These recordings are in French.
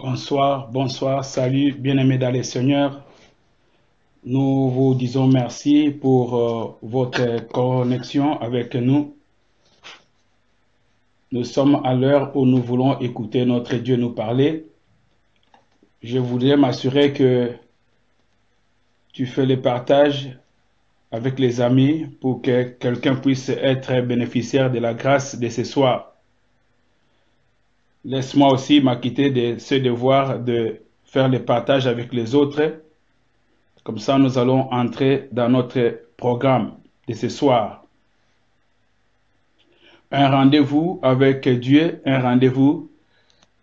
Bonsoir, bonsoir, salut, bien-aimés dans les Seigneurs. Nous vous disons merci pour votre connexion avec nous. Nous sommes à l'heure où nous voulons écouter notre Dieu nous parler. Je voudrais m'assurer que tu fais le partage avec les amis pour que quelqu'un puisse être bénéficiaire de la grâce de ce soir. Laisse-moi aussi m'acquitter de ce devoir de faire le partage avec les autres. Comme ça, nous allons entrer dans notre programme de ce soir. Un rendez-vous avec Dieu, un rendez-vous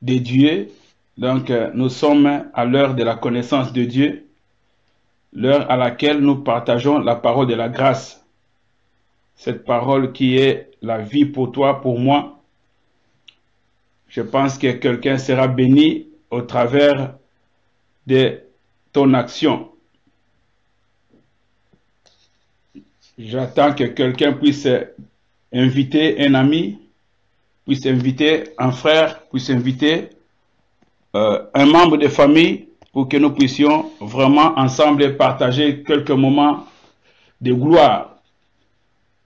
de Dieu. Donc, nous sommes à l'heure de la connaissance de Dieu, l'heure à laquelle nous partageons la parole de la grâce. Cette parole qui est la vie pour toi, pour moi. Je pense que quelqu'un sera béni au travers de ton action. J'attends que quelqu'un puisse inviter un ami, puisse inviter un frère, puisse inviter un membre de famille pour que nous puissions vraiment ensemble partager quelques moments de gloire.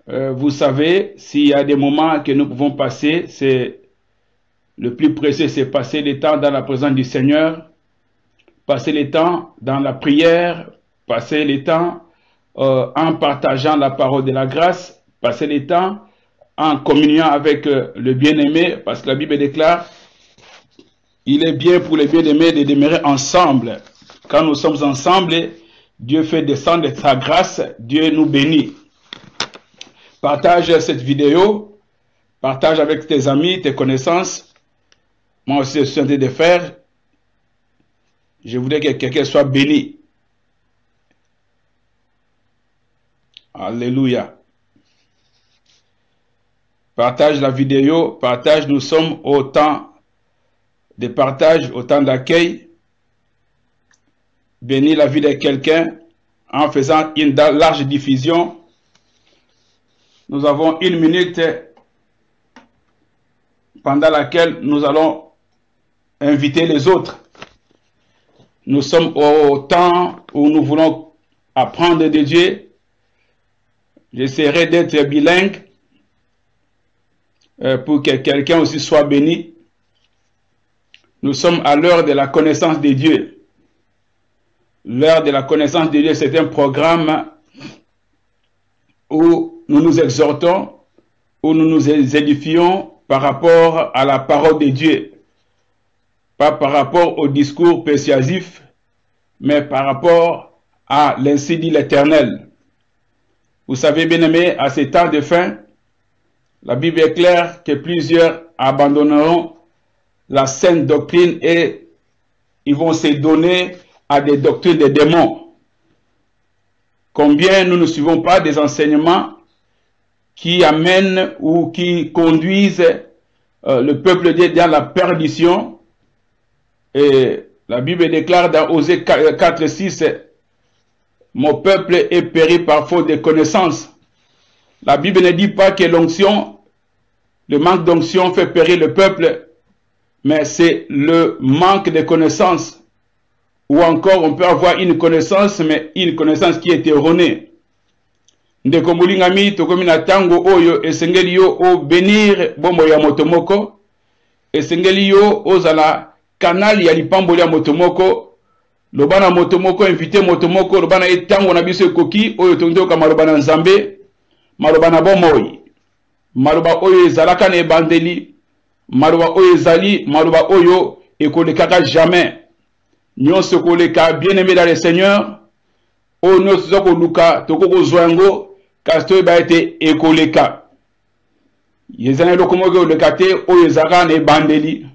Vous savez, s'il y a des moments que nous pouvons passer, c'est le plus précieux, c'est passer le temps dans la présence du Seigneur, passer le temps dans la prière, passer le temps en partageant la parole de la grâce, passer le temps en communion avec le bien-aimé, parce que la Bible déclare, il est bien pour les bien-aimés de demeurer ensemble. Quand nous sommes ensemble, Dieu fait descendre sa grâce, Dieu nous bénit. Partage cette vidéo, partage avec tes amis, tes connaissances. Moi aussi, je suis en train de faire. Je voudrais que quelqu'un soit béni. Alléluia. Partage la vidéo, partage. Nous sommes au temps de partage, au temps d'accueil. Bénis la vie de quelqu'un en faisant une large diffusion. Nous avons 1 minute pendant laquelle nous allons inviter les autres. Nous sommes au temps où nous voulons apprendre de Dieu. J'essaierai d'être bilingue pour que quelqu'un aussi soit béni. Nous sommes à l'heure de la connaissance de Dieu. L'heure de la connaissance de Dieu, c'est un programme où nous nous exhortons, où nous nous édifions par rapport à la parole de Dieu. Pas par rapport au discours persuasif, mais par rapport à l'ainsi dit l'Éternel. Vous savez, bien-aimés, à ces temps de fin, la Bible est claire que plusieurs abandonneront la saine doctrine et ils vont se donner à des doctrines des démons. Combien nous ne suivons pas des enseignements qui amènent ou qui conduisent le peuple de Dieu dans la perdition. Et la Bible déclare dans Osée 4, 6, « Mon peuple est péri par faute de connaissance ». La Bible ne dit pas que l'onction, le manque d'onction fait périr le peuple, mais c'est le manque de connaissance. Ou encore, on peut avoir une connaissance, mais une connaissance qui est erronée. Ndeko mulingami tokomi na tango oyo esengeli yo o benir bombo ya motomoko, esengeli yo ozala canal ya lipamboli ya motomoko, lobana motomoko invité motomoko, lobana etango na biso ekoki oyo tondoka malobana nzambe, malobana bomoi, maloba oyo ezalaka na ebandeli, maloba oyo ezali, maloba oyo ekolekaka jamais. Nyonso koleka bien-aimé dans le Seigneur, oyo nyonso zoko luka tokoko zwango, kasi ba ete ekoleka. Yezana lokomoke oleka te oyo ezalaka na ebandeli.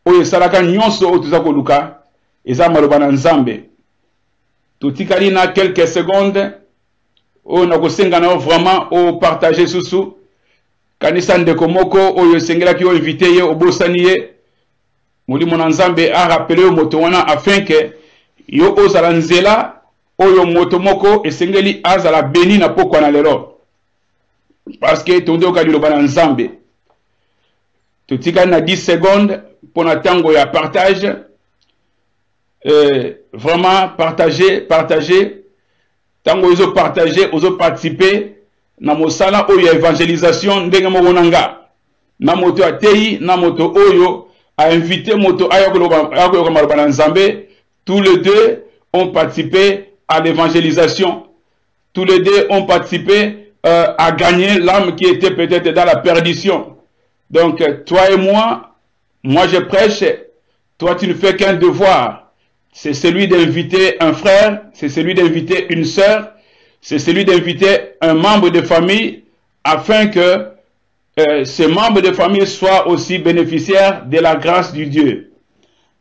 Oyo salaka nyonso oyo toza koluka eza maloba na nzambe. Totikali na quelques secondes oyo nakosenga na vraiment o partager susu kanisa ndeko moko oyo esengelaki o invité ye obosani ye molimo na nzambe a rappelé yo moto wana afin que yo ozala nzela oyo moto moko esengeli azala béni na pokwa na lelo parce que tondoka liloba na nzambe. Totikali na 10 secondes pour na tango ya partage vraiment partager. Tant que vous partagez, vous participez. Na mosala oyo évangélisation ndenge moko nanga. Na moto atei, na moto oyo a invité moto ayoko maloba nzambe. Tous les deux ont participé à l'évangélisation. Tous les deux ont participé à gagner l'âme qui était peut-être dans la perdition. Donc, toi et moi je prêche, toi tu ne fais qu'un devoir. C'est celui d'inviter un frère, c'est celui d'inviter une sœur, c'est celui d'inviter un membre de famille afin que ces membres de famille soient aussi bénéficiaires de la grâce du Dieu.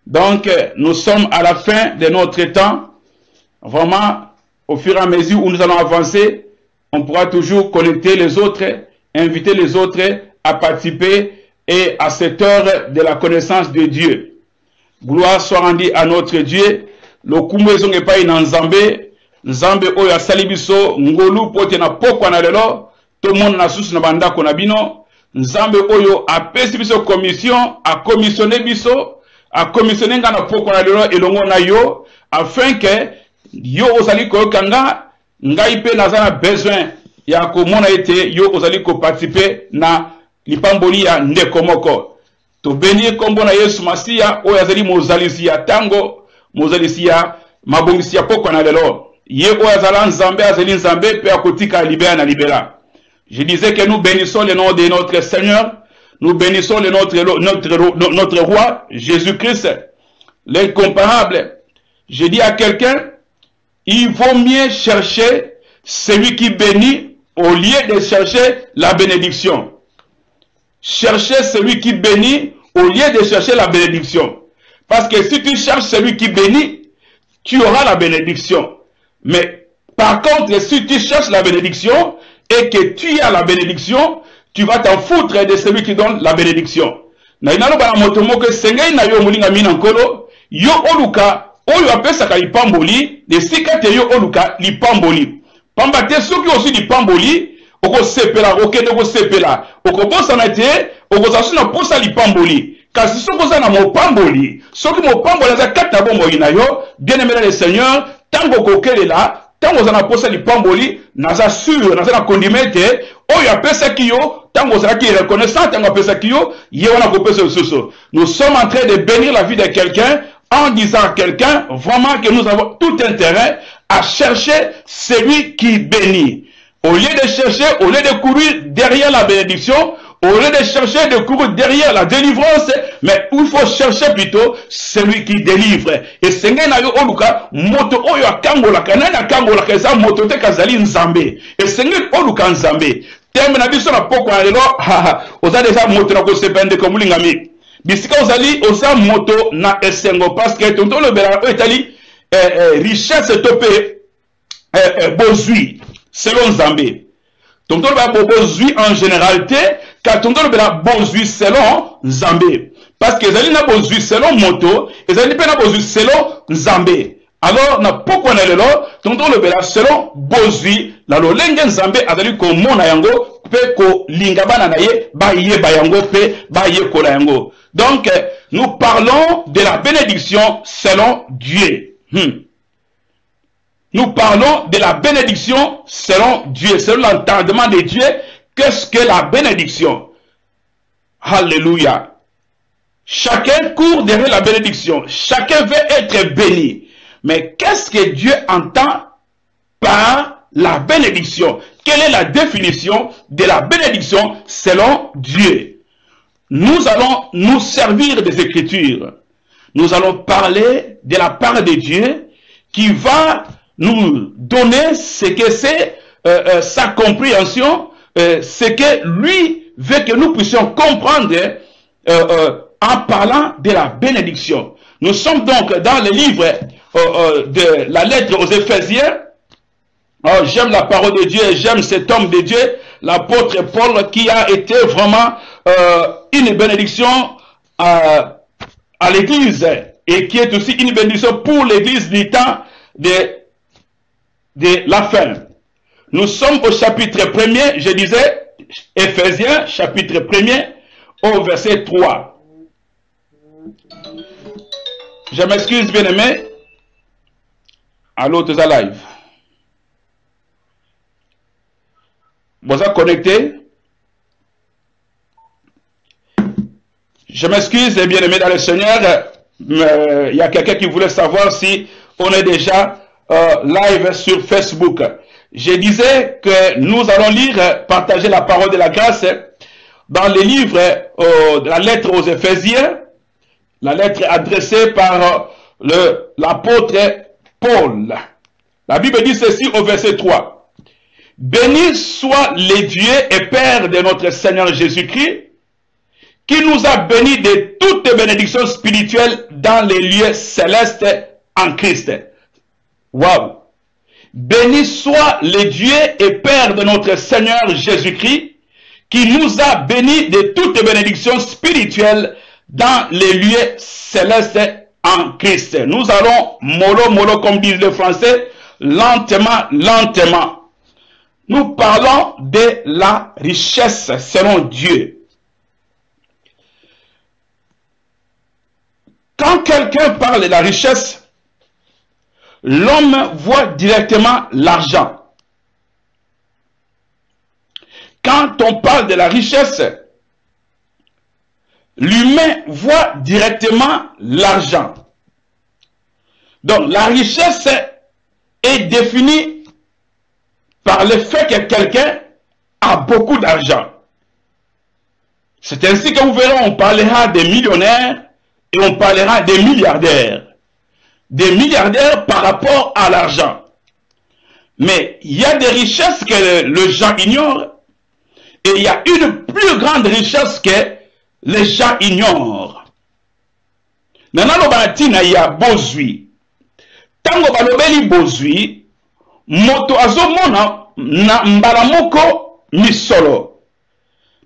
Donc, nous sommes à la fin de notre temps. Vraiment, au fur et à mesure où nous allons avancer, on pourra toujours connecter les autres, inviter les autres à participer et à cette heure de la connaissance de Dieu. Gloire soit rendue à notre Dieu. Le kumwezo n'est pas in Nzambe. Nzambe oyo asali biso ngolu pote na pokwa na lelo. Tout le monde na susu na bandako na bino. Nzambe oyo apesi biso commission, a commissionné biso, a commissionné nga na pokwa na lelo elongo na yo, afin que yo ozali koyokanga ngai pe naza na besoin ya komona ete yo ozali ko participer na lipamboli ya ndeko moko. To bénir kombo na Yesu Masiya oyo azali mozalisi ya tango, mozalisi ya mabongisi ya pokwa na lelo. Ye oyo azala Nzambe azali Nzambe pe akotika libéra na libéra. Je disais que nous bénissons le nom de notre Seigneur, nous bénissons notre roi Jésus-Christ, l'incomparable. Je dis à quelqu'un, il vaut mieux chercher celui qui bénit au lieu de chercher la bénédiction. Chercher celui qui bénit au lieu de chercher la bénédiction. Parce que si tu cherches celui qui bénit, tu auras la bénédiction. Mais par contre, si tu cherches la bénédiction et que tu as la bénédiction, tu vas t'en foutre de celui qui donne la bénédiction. Na inalo ba motomo ke sengei na yo mulinga mina nkolo, yo oluka oyo apesaka lipamboli, de sikate yo oluka lipamboli. Pamba te soki osi lipamboli, oko sepela, okende ko sepela, oko bosa na te, oko zasu na posa lipamboli. Kasi soko za na mopamboli, soki mopamboli za kata bombo ina yo, bien aimé le Seigneur, tango kokelela, tango za na posa lipamboli, naza sûr, naza na kondimete, oyo apesa kiyo, tango za ki reconnaissant, tango apesa kiyo, ye wana kopesa soso. Nous sommes en train de bénir la vie de quelqu'un, en disant à quelqu'un, vraiment que nous avons tout intérêt à chercher celui qui bénit. Au lieu de chercher, au lieu de courir derrière la bénédiction, au lieu de chercher, de courir derrière la délivrance, mais il faut chercher plutôt celui qui délivre. Et c'est na yo oluka moto oyo akangola kanana akangola keza moto te kazali Nzambe. Et c'est oluka Nzambe. Tembe na biso na poko na lelo, oza déjà moto na ko sepende ko mulingami. Bisika ozali oza moto na esengo parce que tonto le bela etali richesse topé bozui selon Nzambe. Tonto le bozui en généralité car tonto le bela bozui selon Nzambe. Parce que ezali na bozui selon moto, ezali pe na bozui selon Nzambe. Alors na poko na lelo tonto le bela selon bozui la lolenge Nzambe azali ko mona yango pe ko linga bana na ye ba ye ba yango pe ba ye ko la yango. Donc nous parlons de la bénédiction selon Dieu. Nous parlons de la bénédiction selon Dieu, selon l'entendement de Dieu. Qu'est-ce que la bénédiction? Alléluia. Chacun court derrière la bénédiction. Chacun veut être béni. Mais qu'est-ce que Dieu entend par la bénédiction? Quelle est la définition de la bénédiction selon Dieu? Nous allons nous servir des Écritures. Nous allons parler de la part de Dieu qui va nous donner ce que c'est sa compréhension, ce que lui veut que nous puissions comprendre en parlant de la bénédiction. Nous sommes donc dans le livre de la lettre aux Éphésiens. Oh, j'aime la parole de Dieu et j'aime cet homme de Dieu, l'apôtre Paul, qui a été vraiment une bénédiction à l'église et qui est aussi une bénédiction pour l'église du temps de la fin. Nous sommes au chapitre 1er, je disais, Éphésiens, chapitre 1er, au verset 3. Je m'excuse, bien-aimé, Allô, tu es live. Vous êtes connecté? Je m'excuse, bien aimé dans le Seigneur. Il y a quelqu'un qui voulait savoir si on est déjà live sur Facebook. Je disais que nous allons lire, partager la parole de la grâce dans les livres de la lettre aux Éphésiens, la lettre adressée par l'apôtre Paul. La Bible dit ceci au verset 3. Béni soit le Dieu et Père de notre Seigneur Jésus-Christ, qui nous a bénis de toutes bénédictions spirituelles dans les lieux célestes en Christ. Waouh! Béni soit le Dieu et Père de notre Seigneur Jésus-Christ, qui nous a bénis de toutes bénédictions spirituelles dans les lieux célestes en Christ. Nous allons mollo mollo, comme disent les Français, lentement, lentement. Nous parlons de la richesse selon Dieu. Quand quelqu'un parle de la richesse, l'homme voit directement l'argent. Quand on parle de la richesse, l'humain voit directement l'argent. Donc la richesse est définie par le fait que quelqu'un a beaucoup d'argent. C'est ainsi que vous verrez, on parlera des millionnaires et on parlera des milliardaires. Des milliardaires par rapport à l'argent. Mais il y a des richesses que les gens ignorent et il y a une plus grande richesse que les gens ignorent. Nanalo batina ya bozwi. Tango balobeli bozwi, moto azomona na mbalamoko misolo.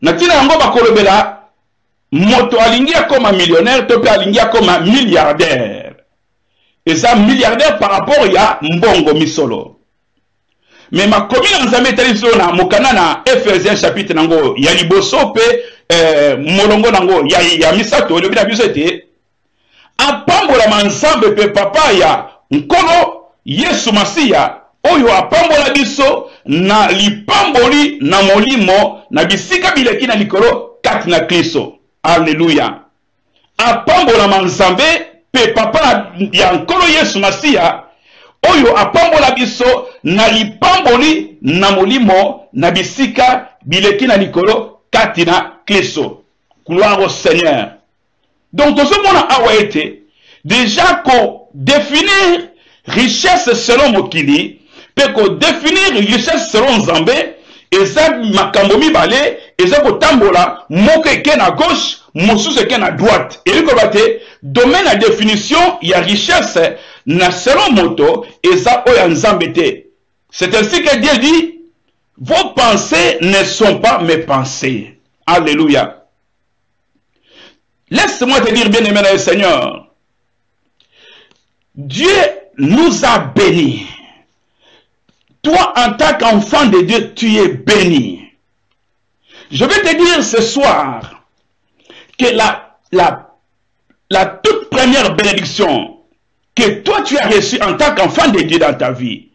Natina yango bakolobela moto alingia koma millionnaire, tope alingia koma milliardaire. Et ça, milliardaire par rapport à mbongo misolo. Mais ma commune en Zambie na mokana na Ephésiens chapitre nango ya liboso pe molongo nango ya misato le bina bisete apambola mansambe pe papa ya nkolo Yesu Masiya oyo apambola biso na lipamboli na molimo na bisika bileki na likolo kati na Kristo. Alléluia. Apambola mansambe pe papa ya nkolo Yesu Masiya oyo apambola biso na lipamboli na molimo na bisika bileki na likolo kati na Kristo. Gloire au Seigneur. Donc tout ce monde a été déjà qu'on définir richesse selon Mokili, peut qu'on définir richesse selon Zambé, et ça makambo mibale, et ça ko tambola moke ken à gauche, mosusu ken à droite. Et lui ko domaine à définition, il y a richesse na selon moto, et ça oya nzambete. C'est ainsi que Dieu dit, vos pensées ne sont pas mes pensées. Alléluia. Laisse-moi te dire, bien-aimé dans le Seigneur, Dieu nous a bénis. Toi, en tant qu'enfant de Dieu, tu es béni. Je vais te dire ce soir que la toute première bénédiction que toi tu as reçue en tant qu'enfant de Dieu dans ta vie,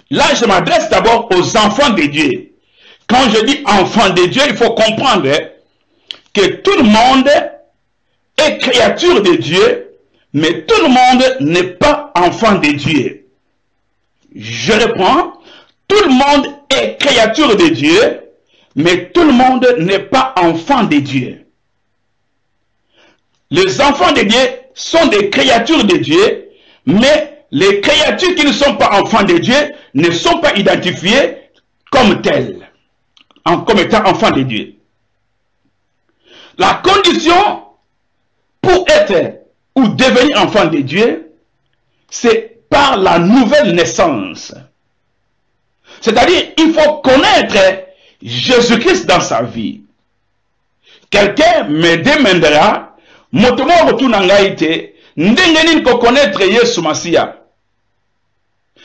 là je m'adresse d'abord aux enfants de Dieu. Quand je dis enfant de Dieu, il faut comprendre que tout le monde est créature de Dieu, mais tout le monde n'est pas enfant de Dieu. Je reprends, tout le monde est créature de Dieu, mais tout le monde n'est pas enfant de Dieu. Les enfants de Dieu sont des créatures de Dieu, mais les créatures qui ne sont pas enfants de Dieu ne sont pas identifiées comme telles, comme étant enfants de Dieu. La condition pour être ou devenir enfant de Dieu, c'est par la nouvelle naissance. C'est-à-dire, il faut connaître Jésus-Christ dans sa vie. Quelqu'un me demandera, motomo rotunangaite, ndengenin ko connaître Yesu Masiya.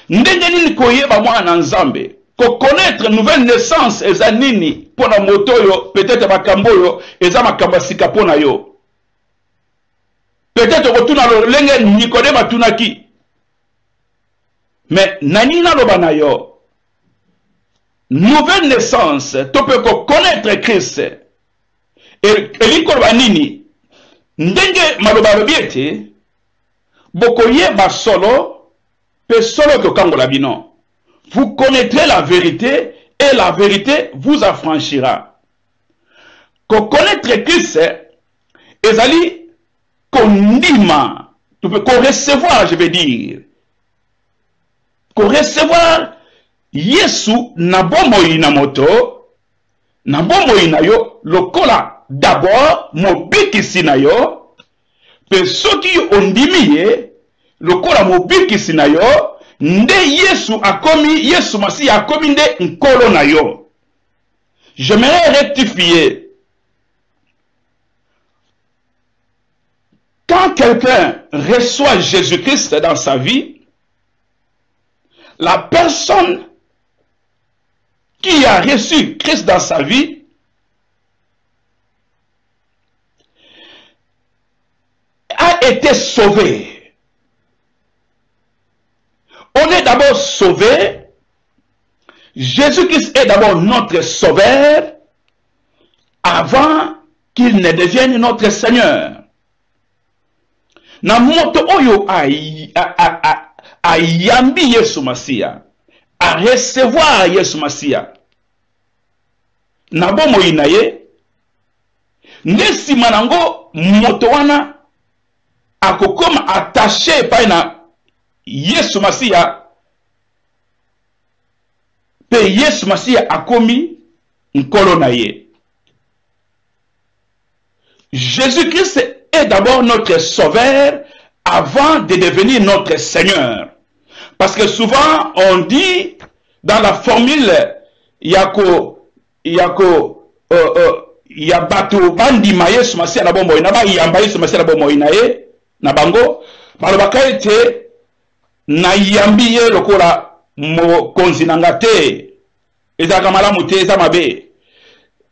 Ndengenin ko yeba mwana nzambe. Ko connaître nouvelle naissance eza nini pona motoyo, peut-être makambo yo, eza makamba sika pona yo. Peut-être rotuna lolenge Nikodema tunaki. Mais nanina lobanayo, nouvelle naissance, tu peux connaître Christ. Et l'ikolobanini, ndenge malobalobiete, bokoye basolo, pe solo ke kangola bino. Vous connaîtrez la vérité et la vérité vous affranchira. Ko connaître Christ, ezali kondima, tu peux recevoir, je veux dire. Ko recevoir Yesu na bomoi na moto, na bomoi na yo, lokola d'abord mobikisi na yo, pe soki ondimi ye, lokola mobikisi na yo, nde Yesu akomi, Yesu Masi akomi nde nkolo na yo. J'aimerais rectifier. Quand quelqu'un reçoit Jésus-Christ dans sa vie, la personne qui a reçu Christ dans sa vie a été sauvé. On est d'abord sauvé. Jésus-Christ est d'abord notre sauveur avant qu'il ne devienne notre Seigneur. Na moto oyo a yambi Yesu Masia, a recevoir Yesu Masia. Na bomo inaye, nesi manango moto wana akokoma attaché pa na Yesu Masia, pe Yesu Masia akomi nkolo na ye. Jésus-Christ est d'abord notre sauveur avant de devenir notre Seigneur. Parce que souvent on dit dans la formule yako yabatu bandi ma Yesu Masia na bombo ina ba yamba Yesu Masia na bombo ina ye na bango balobaka ete na yambi ye lokola mo konzinanga te ezaka malamu te eza mabe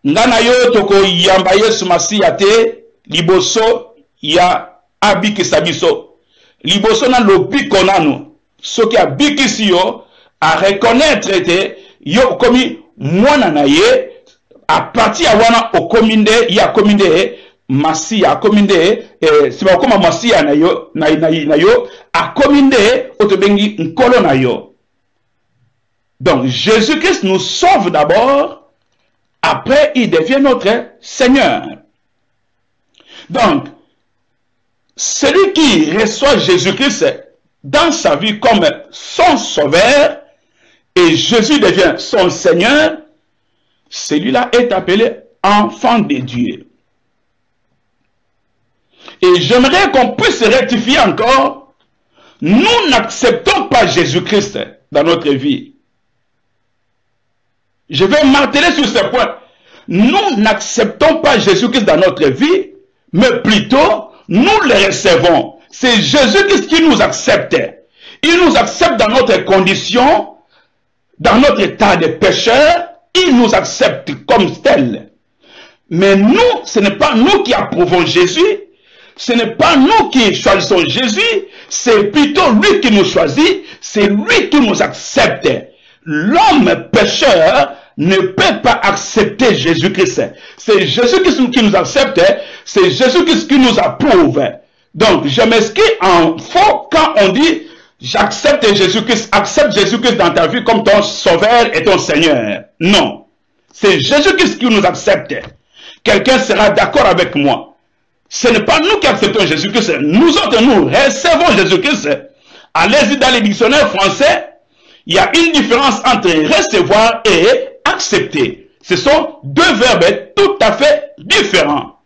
ngana yo toko yamba Yesu Masia te liboso ya abikisa biso liboso na lobiko nanu soki abikisi yo a reconnaître te yo komi mwana na ye a partir ya wana okominde ya kominde Masia akominde siba koma Masia na yo na yo akominde otobengi nkolo na yo. Donc Jésus-Christ nous sauve d'abord, après il devient notre Seigneur. Donc celui qui reçoit Jésus-Christ dans sa vie comme son sauveur et Jésus devient son Seigneur, celui-là est appelé enfant de Dieu. Et j'aimerais qu'on puisse rectifier encore, nous n'acceptons pas Jésus-Christ dans notre vie. Je vais marteler sur ce point. Nous n'acceptons pas Jésus-Christ dans notre vie, mais plutôt nous le recevons. C'est Jésus-Christ qui nous accepte. Il nous accepte dans notre condition, dans notre état de pécheur. Il nous accepte comme tel. Mais nous, ce n'est pas nous qui approuvons Jésus. Ce n'est pas nous qui choisissons Jésus. C'est plutôt lui qui nous choisit. C'est lui qui nous accepte. L'homme pécheur ne peut pas accepter Jésus-Christ. C'est Jésus-Christ qui nous accepte. C'est Jésus-Christ qui nous approuve. Donc, je m'excuse en faux quand on dit j'accepte Jésus-Christ, accepte Jésus-Christ dans ta vie comme ton sauveur et ton Seigneur. Non. C'est Jésus-Christ qui nous accepte. Quelqu'un sera d'accord avec moi. Ce n'est pas nous qui acceptons Jésus-Christ. Nous autres, nous recevons Jésus-Christ. Allez-y dans les dictionnaires français. Il y a une différence entre recevoir et accepter. Ce sont deux verbes tout à fait différents.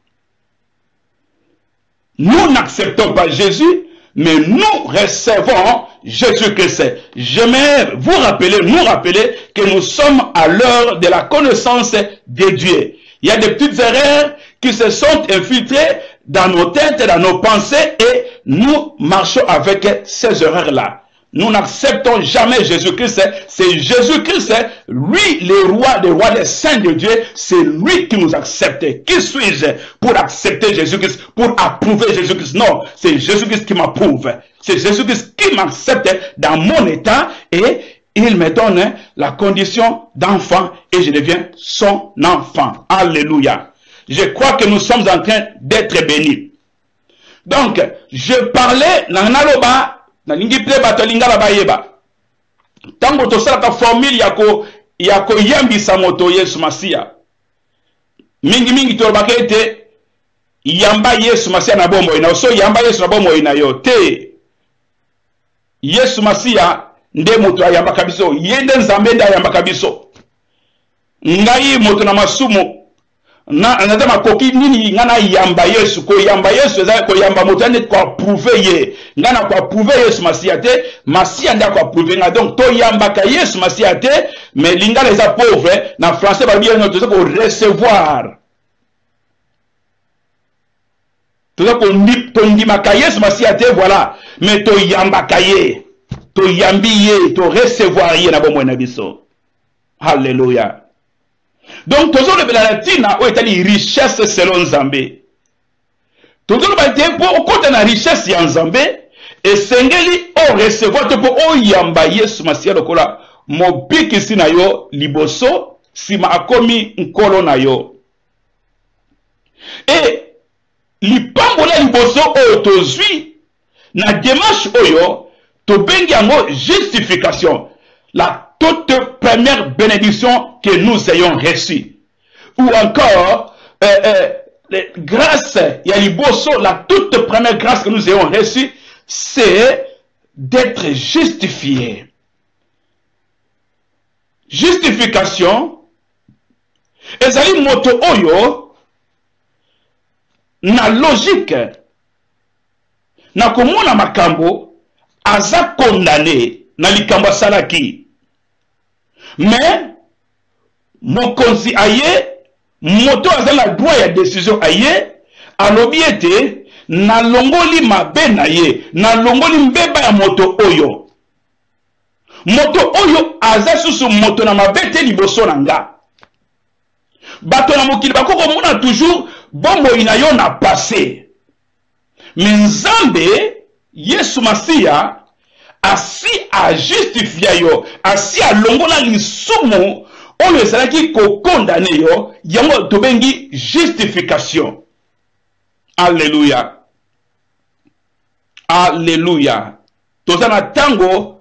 Nous n'acceptons pas Jésus, mais nous recevons Jésus-Christ. J'aimerais vous rappeler, nous rappeler que nous sommes à l'heure de la connaissance de Dieu. Il y a des petites erreurs qui se sont infiltrées dans nos têtes, dans nos pensées, et nous marchons avec ces erreurs-là. nous n'acceptons jamais Jésus-Christ. C'est Jésus-Christ, lui, le roi des rois, des saints de Dieu. C'est lui qui nous accepte. Qui suis-je pour accepter Jésus-Christ, pour approuver Jésus-Christ? Non, c'est Jésus-Christ qui m'approuve. C'est Jésus-Christ qui m'accepte dans mon état et il me donne la condition d'enfant et je deviens son enfant. Alléluia. Je crois que nous sommes en train d'être bénis. Donc, je parlais dans Naloba. Tango tosalaka formule yako yambisa moto Yesu Masia. Mingi tolobaka ete yamba Yesu Masia na bombo ina so yamba Yesu na bombo ina yo te. Yesu Masia nde moto ayamba biso, yende Nzambe nde ayamba biso. Ngai moto na masumu na anatama koki nini ngana yamba Yesu ko Yesu eza ko yamba moto ane ko approuver ye ngana ko approuver Yesu Masia te Masia nda ko approuver nga donc to yamba ka Yesu Masia te mais lingala eza pauvre na français ba bien to ko recevoir to ko ndima ka Yesu Masia te voilà mais to yamba ka ye to yambi ye to recevoir ye na bomwe na biso. Alléluia. Donc, toujours le Belatina, où est la richesse selon Nzambe. Toujours le Belatina, pour côté la richesse en Nzambe, et Sengeli, on recevoir, pour on yamba Yesu Masia lokola, mobiki sinayo, liboso, sima akomi nkolo na yo. Et, lipambola liboso, otozui, na démarche oyo, to bengi yango justification. La toute première bénédiction que nous ayons reçue. Ou encore, grâce, il y a liboso, la toute première grâce que nous ayons reçue, c'est d'être justifiés. Justification, ezali moto oyo, na logique, na komona makambo, aza condamné, na likambo salaki. Mais, mokonzi aye, moto aza la droit ya décision aye, alobi ete, na longoli mabe na ye, na longoli mbeba ya moto oyo. Moto oyo aza susu moto na mabe te liboso na nga. Bato na mokili bakoko mona toujours, bombo inayo na passé. Mais Nzambe, Yesu Masia, asi a justifié yo, asi a longola lisumu, oyo ezalaki ko condamné yo, yango tobengi justification. Alléluia. Alléluia. Tozana tango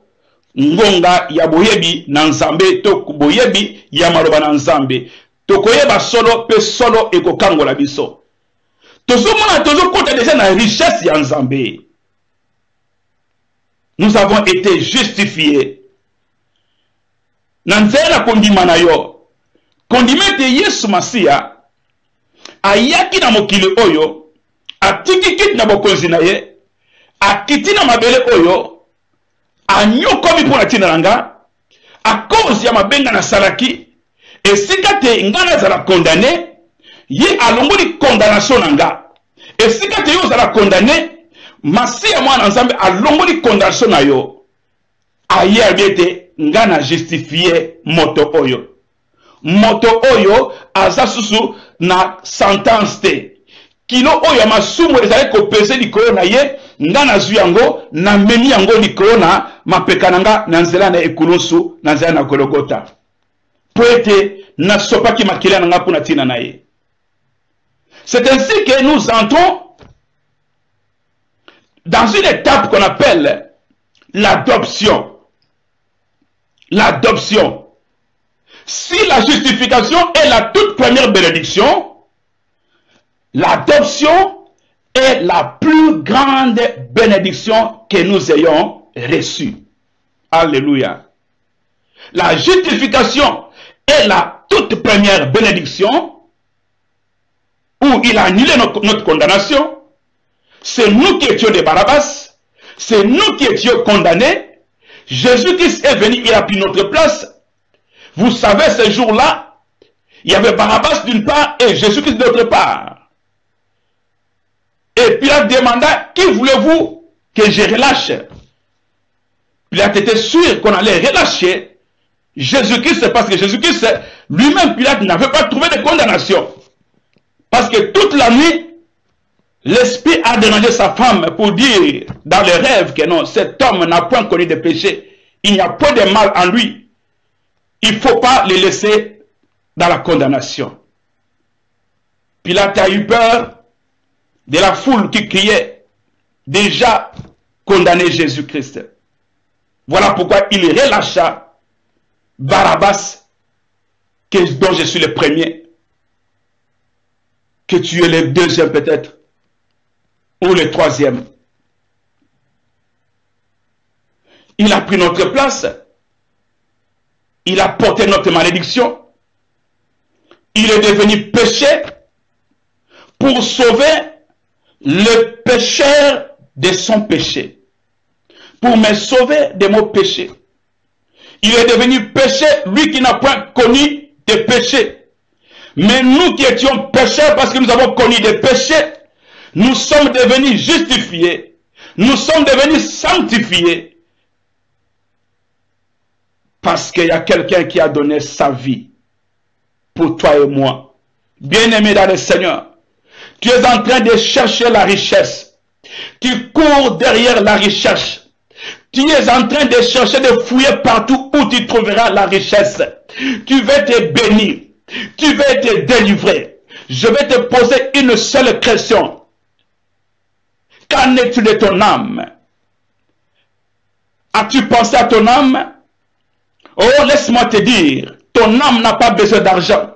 ngonga ya boyebi na Nzambe to boyebi ya maloba na Nzambe. Tokoyeba solo pe solo ekokangola biso. Tozomona tozokota déjà na richesse ya Nzambe. Nous avons été justifiés. Nanzela kondima na yo. Kondimete Yesu Masia. Ayaki na mokili oyo. Atiki kiti na bokonzi na ye. Akiti na mabele oyo. Anyokomi pona tina nanga. Akozi ya mabenga na salaki. Esika te ngana zala condamné. Ye alongoli condamnation nanga. Esika te yo zala condamné. Masia mwana Nzambe alongoli condamnation na yo. Aye abiete ngana justifié moto oyo. Moto oyo aza susu na sentence te. Kilo oyo masumu ezali ko pese likolo na ye ngana zwi yango na memi yango likolo na mapeka nanga na nzela na ekulusu na nzela na Golgotha. Poete na sopaki makila nanga puna tina na ye. C'est ainsi que nous entrons dans une étape qu'on appelle l'adoption. L'adoption. Si la justification est la toute première bénédiction, l'adoption est la plus grande bénédiction que nous ayons reçue. Alléluia. La justification est la toute première bénédiction où il a annulé notre condamnation. C'est nous qui étions des Barabbas. C'est nous qui étions condamnés. Jésus-Christ est venu, il a pris notre place. Vous savez, ce jour-là, il y avait Barabbas d'une part et Jésus-Christ d'autre part. Et Pilate demanda, qui voulez-vous que je relâche? Pilate était sûr qu'on allait relâcher Jésus-Christ parce que Jésus-Christ lui-même, Pilate n'avait pas trouvé de condamnation. Parce que toute la nuit, l'esprit a dérangé sa femme pour dire dans le rêve que non, cet homme n'a point connu de péché. Il n'y a pas de mal en lui. Il ne faut pas le laisser dans la condamnation. Pilate a eu peur de la foule qui criait déjà condamné Jésus-Christ. Voilà pourquoi il relâcha Barabbas, dont je suis le premier, que tu es le deuxième peut-être, ou le troisième. Il a pris notre place, il a porté notre malédiction, il est devenu péché pour sauver le pécheur de son péché, pour me sauver de mon péché. Il est devenu péché, lui qui n'a point connu de péché. Mais nous qui étions pécheurs parce que nous avons connu des péchés, nous sommes devenus justifiés, nous sommes devenus sanctifiés, parce qu'il y a quelqu'un qui a donné sa vie pour toi et moi. Bien-aimé dans le Seigneur, tu es en train de chercher la richesse, tu cours derrière la richesse. Tu es en train de chercher, de fouiller partout où tu trouveras la richesse. Tu veux te bénir. Tu veux te délivrer. Je vais te poser une seule question. Qu'en est-il de ton âme? As-tu pensé à ton âme? Oh, laisse-moi te dire, ton âme n'a pas besoin d'argent.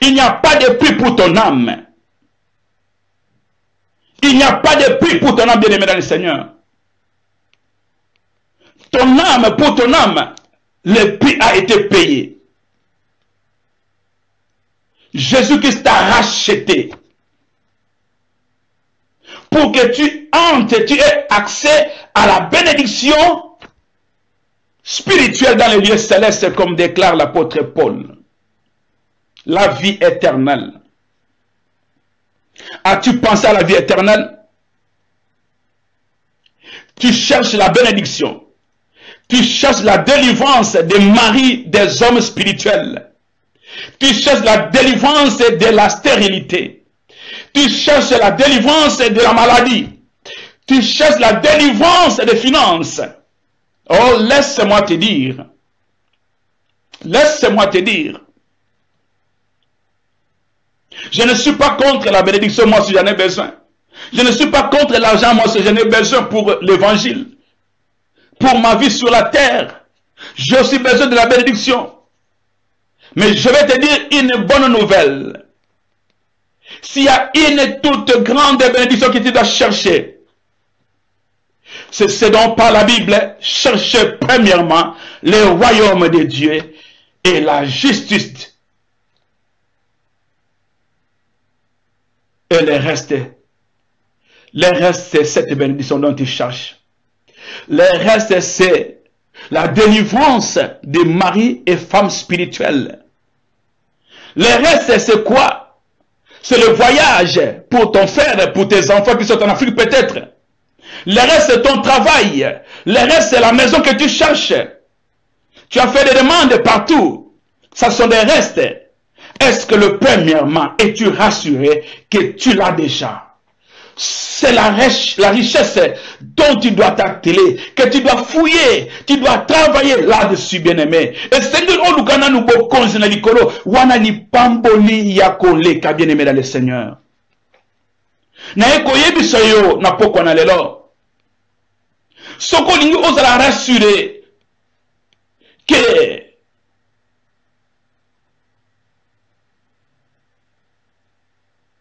Il n'y a pas de prix pour ton âme. Il n'y a pas de prix pour ton âme, bien-aimé dans le Seigneur. Ton âme, pour ton âme, le prix a été payé. Jésus-Christ t'a racheté. Pour que tu entres, tu aies accès à la bénédiction spirituelle dans les lieux célestes, comme déclare l'apôtre Paul. La vie éternelle. As-tu pensé à la vie éternelle? Tu cherches la bénédiction. Tu cherches la délivrance des maris des hommes spirituels. Tu cherches la délivrance de la stérilité. Tu cherches la délivrance de la maladie. Tu cherches la délivrance des finances. Oh, laisse-moi te dire. Laisse-moi te dire. Je ne suis pas contre la bénédiction, moi, si j'en ai besoin. Je ne suis pas contre l'argent, moi, si j'en ai besoin pour l'évangile. Pour ma vie sur la terre. J'ai aussi besoin de la bénédiction. Mais je vais te dire une bonne nouvelle. S'il y a une toute grande bénédiction que tu dois chercher, c'est ce dont parle la Bible. Cherchez premièrement le royaume de Dieu et la justice. Et le reste, c'est cette bénédiction dont tu cherches. Le reste, c'est la délivrance des maris et femmes spirituelles. Le reste, c'est quoi? C'est le voyage pour ton frère, pour tes enfants qui sont en Afrique peut-être. Le reste, c'est ton travail. Le reste, c'est la maison que tu cherches. Tu as fait des demandes partout. Ça sont des restes. Est-ce que premièrement, es-tu rassuré que tu l'as déjà? C'est la richesse dont tu dois t'atteler, que tu dois fouiller, tu dois travailler là-dessus, bien-aimé. Et Seigneur, on nous nous bokonzi na likolo, wana ni pamboli ya koleka, bien-aimé dans le Seigneur. Na eko yebiso yo na poko na lelo. Soko lingi ozala rassuré que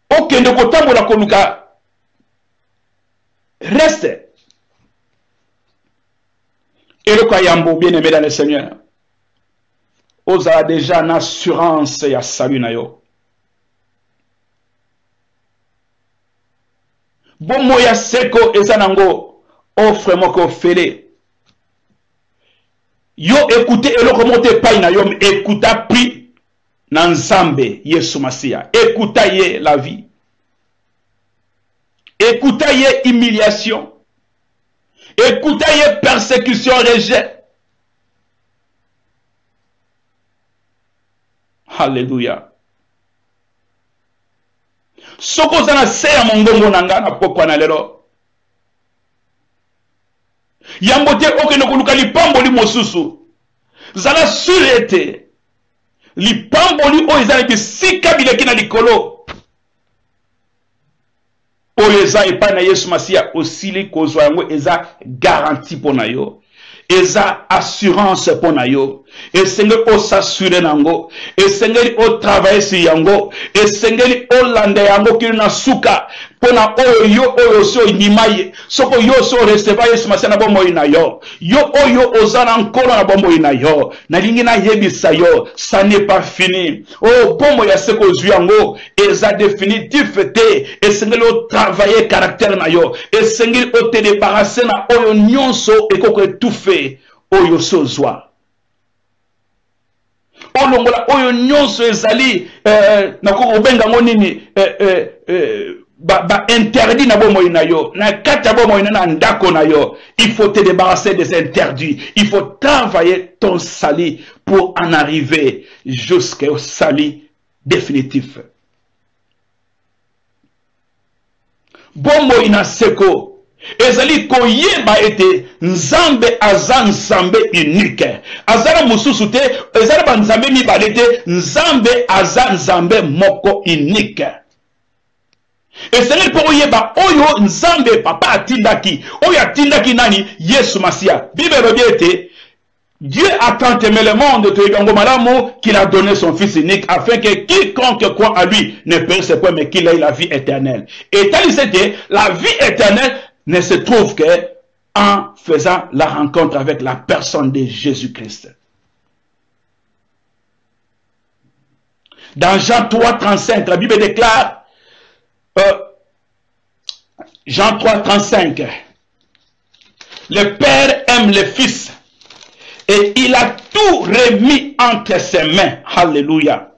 okende kotambola koluka reste. Et le Kayambo, bien-aimé dans le Seigneur, osa déjà une assurance ya salut na yo. Bon moya seko ezanango offre moko fele. Yo écoutez et le remonte pas na yo écouta pri na nzambe Yesu Masia. Écouta ye la vie. Écoutez humiliation. Écoutez, persécution, rejet. Alléluia. Soko zana seya mongongo nanga na pokwa na lelo. Yambote okene koluka lipamboli mosusu. Zala surete. Lipamboli o ezali bisika bileki na likolo. Oyo eza epai na Yesu Masia osili kozwa yango eza garanti pona yo. Eza assurance pona yo. Esengeli o s'assurer nango. Esengeli o travailler sur yango. Esengeli o lande yango kili na suka. Pona oyo oyo so nimaye. Soko yo so receva Yesu Masia na bombo ina yo. Yo oyo ozana nkolo na bombo ina yo. Na lingi na yebisa yo. Ça n'est pas fini. Oh bombo ya seko zwi yango. Eza définitif te. Esengeli o travailler caractère na yo. Esengeli o te débarrasser na oyo nyonso ekoko étouffé. Oyo sozwa. Olongola oyo nyonso ezali nakoko benga ngonini ba interdit na bomo ina yo na kata bomo ina na ndako na yo. Il faut te débarrasser des interdits. Il faut travailler ton salut pour en arriver jusqu'au salut définitif. Bomo ina seko ezali koyeba ete nzambe aza nzambe unique. Azala mususu te, ezali ba nzambe mibale te, nzambe aza nzambe moko unique. Ezali po koyeba oyo nzambe papa atindaki, oyo atindaki nani? Yesu Masia. Bible elobi ete Dieu a tant aimé le monde qu'il a donné son Fils unique afin que quiconque croit à lui ne périsse point mais qu'il ait la vie éternelle. Et tel c'était la vie éternelle ne se trouve que en faisant la rencontre avec la personne de Jésus-Christ. Dans Jean 3, 35, la Bible déclare, Jean 3, 35, le Père aime le Fils et il a tout remis entre ses mains. Alléluia.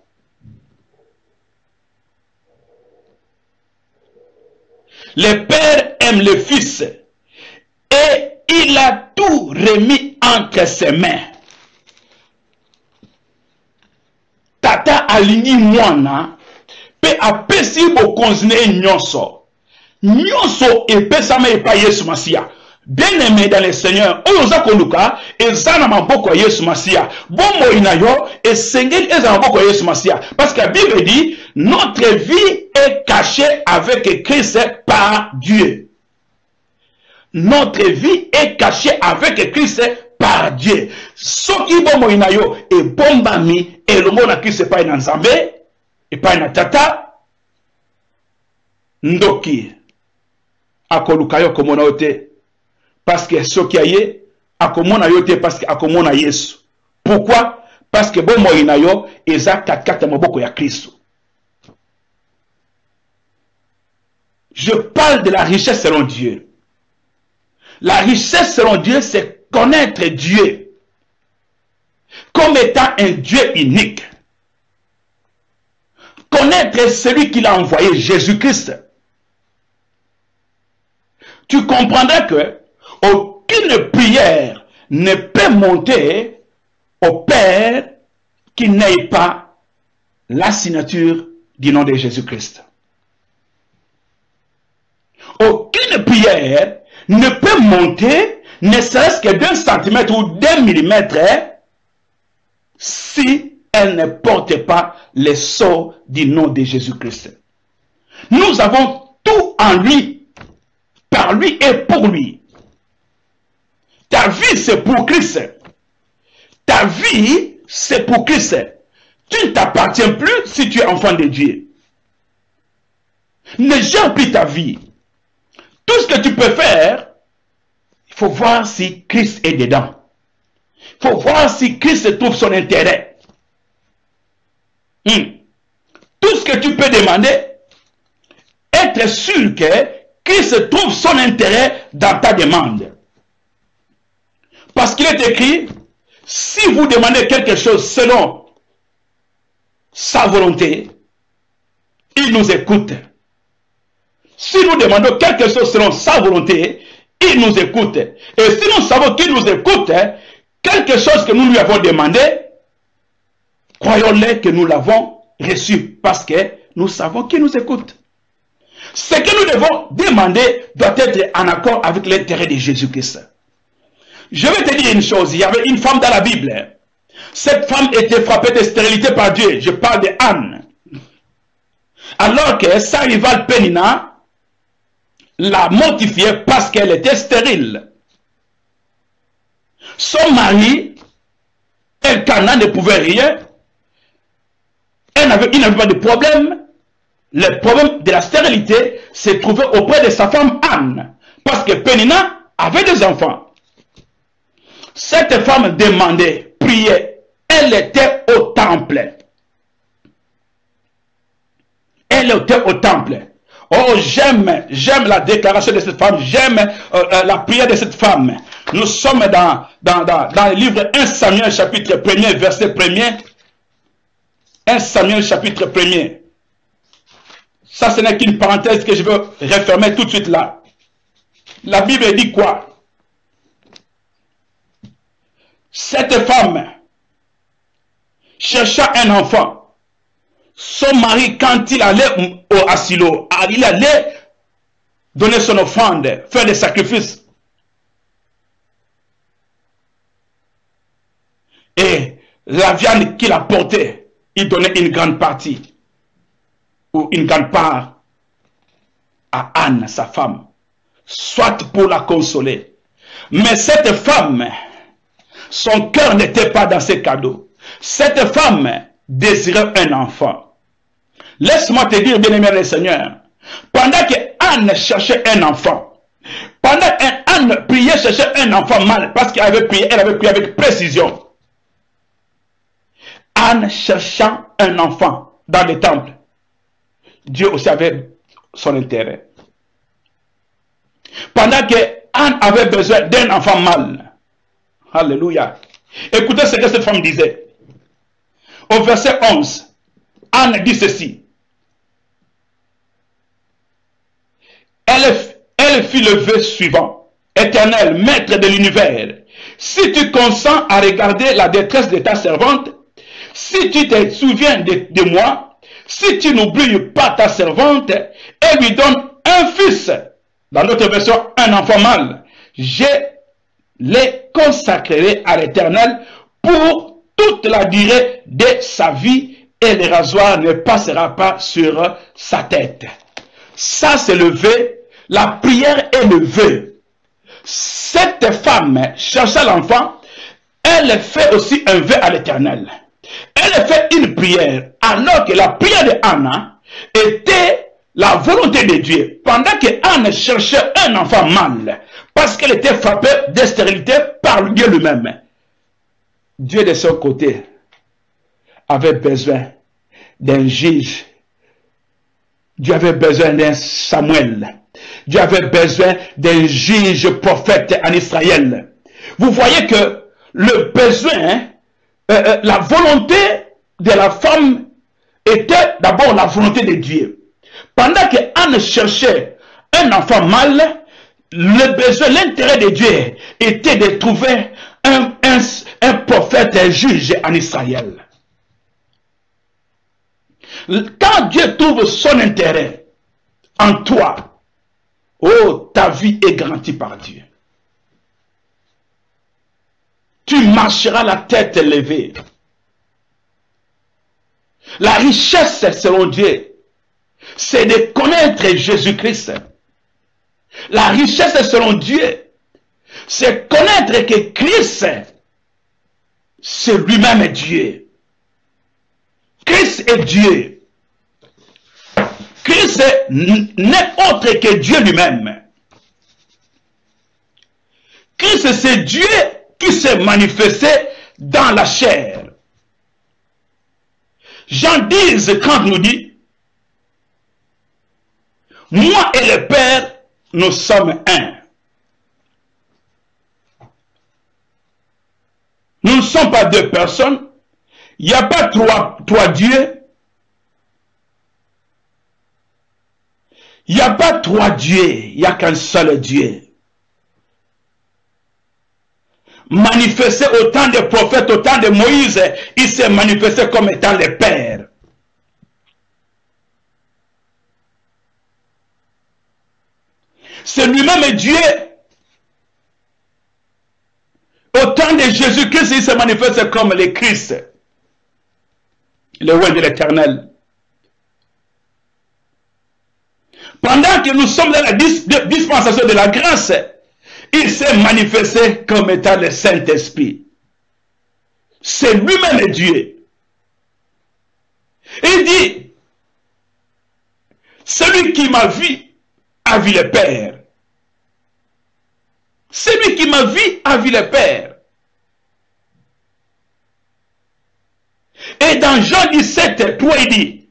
Le Père aime le Fils et il a tout remis entre ses mains. Tata alingi mwana pe apesi bokonzine nyonso. Nyonso epesama epa Yesu Masia. Bien-aimé dans le Seigneur, oyoza koluka ezana maboko ya Yesu Masia. Bombo inayo esengeli ezana maboko ya Yesu Masia. Parce que la Bible dit notre vie est cachée avec Christ par Dieu. Notre vie est cachée avec Christ par Dieu. Soki bombo inayo e bombami elongo na Christ pa na Nzambe e pa na Tata ndoki akoluka yo komona ote. Parce que ce qui est akomona yote parce que akomona Yesu. Pourquoi? Parce que bon moina yo eza katkata maboko ya Kristo. Je parle de la richesse selon Dieu. La richesse selon Dieu, c'est connaître Dieu comme étant un Dieu unique. Connaître celui qui l'a envoyé, Jésus-Christ. Tu comprendras que aucune prière ne peut monter au Père qui n'ait pas la signature du nom de Jésus-Christ. Aucune prière ne peut monter, ne serait-ce que d'un centimètre ou d'un millimètre, si elle ne porte pas le sceau du nom de Jésus-Christ. Nous avons tout en lui, par lui et pour lui. Ta vie, c'est pour Christ. Ta vie, c'est pour Christ. Tu ne t'appartiens plus si tu es enfant de Dieu. Ne gère plus ta vie. Tout ce que tu peux faire, il faut voir si Christ est dedans. Il faut voir si Christ trouve son intérêt. Tout ce que tu peux demander, être sûr que Christ trouve son intérêt dans ta demande. Parce qu'il est écrit, si vous demandez quelque chose selon sa volonté, il nous écoute. Si nous demandons quelque chose selon sa volonté, il nous écoute. Et si nous savons qu'il nous écoute, quelque chose que nous lui avons demandé, croyons-le que nous l'avons reçu, parce que nous savons qu'il nous écoute. Ce que nous devons demander doit être en accord avec l'intérêt de Jésus-Christ. Je vais te dire une chose, il y avait une femme dans la Bible. Cette femme était frappée de stérilité par Dieu. Je parle de Anne. Alors que sa rivale Pénina l'a mortifiée parce qu'elle était stérile. Son mari, Elkana, ne pouvait rien. Il n'avait pas de problème. Le problème de la stérilité se trouvait auprès de sa femme Anne. Parce que Pénina avait des enfants. Cette femme demandait, priait. Elle était au temple. Elle était au temple. Oh, j'aime la déclaration de cette femme. J'aime la prière de cette femme. Nous sommes dans le livre 1 Samuel chapitre 1er, verset 1er. 1 Samuel chapitre 1er. Ça, ce n'est qu'une parenthèse que je veux refermer tout de suite là. La Bible dit quoi? Cette femme chercha un enfant. Son mari, quand il allait au Asilo, il allait donner son offrande, faire des sacrifices. Et la viande qu'il apportait, il donnait une grande partie, ou une grande part, à Anne, sa femme, soit pour la consoler. Mais cette femme, son cœur n'était pas dans ses cadeaux. Cette femme désirait un enfant. Laisse-moi te dire, bien-aimé le Seigneur, pendant que Anne cherchait un enfant, pendant qu'Anne priait, cherchait un enfant mal, parce qu'elle avait prié avec précision. Anne cherchant un enfant dans le temple. Dieu aussi avait son intérêt. Pendant que Anne avait besoin d'un enfant mâle. Alléluia. Écoutez ce que cette femme disait. Au verset 11, Anne dit ceci. Elle fit le vœu suivant. Éternel, maître de l'univers, si tu consens à regarder la détresse de ta servante, si tu te souviens de moi, si tu n'oublies pas ta servante et lui donnes un fils, dans notre version, un enfant mâle, je les consacrerai à l'Éternel pour toute la durée de sa vie et le rasoir ne passera pas sur sa tête. Ça, c'est le vœu. La prière est le vœu. Cette femme chercha l'enfant, elle fait aussi un vœu à l'Éternel. Elle fait une prière, alors que la prière de Anna était la volonté de Dieu. Pendant que Anne cherchait un enfant mâle, parce qu'elle était frappée de stérilité par Dieu lui-même. Dieu de son côté avait besoin d'un juge. Dieu avait besoin d'un Samuel. Dieu avait besoin d'un juge prophète en Israël. Vous voyez que le besoin, la volonté de la femme était d'abord la volonté de Dieu. Pendant que Anne cherchait un enfant mâle, le besoin, l'intérêt de Dieu était de trouver un prophète, un juge en Israël. Quand Dieu trouve son intérêt en toi, oh, ta vie est garantie par Dieu. Tu marcheras la tête levée. La richesse selon Dieu, c'est de connaître Jésus-Christ. La richesse selon Dieu, c'est connaître que Christ, c'est lui-même Dieu. Christ est Dieu. Christ n'est autre que Dieu lui-même. Christ, c'est Dieu qui s'est manifesté dans la chair. Jean 10, quand nous dit, moi et le Père, nous sommes un. Nous ne sommes pas deux personnes. Il n'y a pas trois dieux. Il n'y a pas trois dieux. Il n'y a qu'un seul Dieu. manifesté au temps des prophètes, au temps de Moïse, il s'est manifesté comme étant le Père. C'est lui-même Dieu. Au temps de Jésus-Christ, il se manifeste comme le Christ, le roi de l'Éternel. Pendant que nous sommes dans la dispensation de la grâce, il s'est manifesté comme étant le Saint-Esprit. C'est lui-même Dieu. Il dit, celui qui m'a vu a vu le Père. Celui qui m'a vu a vu le Père. Et dans Jean 17, 3, il dit,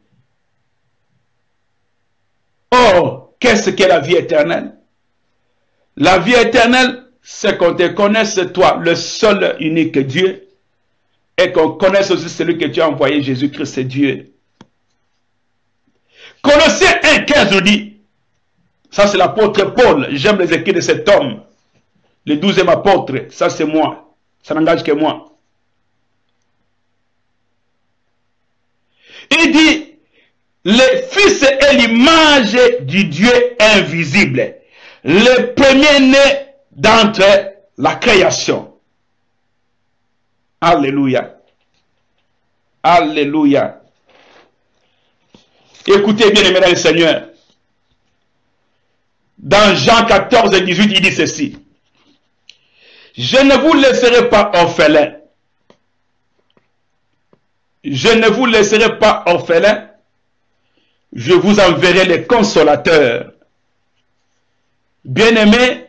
oh, qu'est-ce que la vie éternelle? La vie éternelle, c'est qu'on te connaisse toi, le seul unique Dieu, et qu'on connaisse aussi celui que tu as envoyé, Jésus-Christ, c'est Dieu. Colossiens 1,15 nous dit, ça c'est l'apôtre Paul, j'aime les écrits de cet homme, le 12e apôtre, ça c'est moi, ça n'engage que moi. Il dit, le Fils est l'image du Dieu invisible, le premier-né d'entre la création. Alléluia. Alléluia. Écoutez bien, mesdames et seigneurs. Dans Jean 14 et 18, il dit ceci. Je ne vous laisserai pas orphelins. Je ne vous laisserai pas orphelins. Je vous enverrai les consolateurs. Bien-aimés,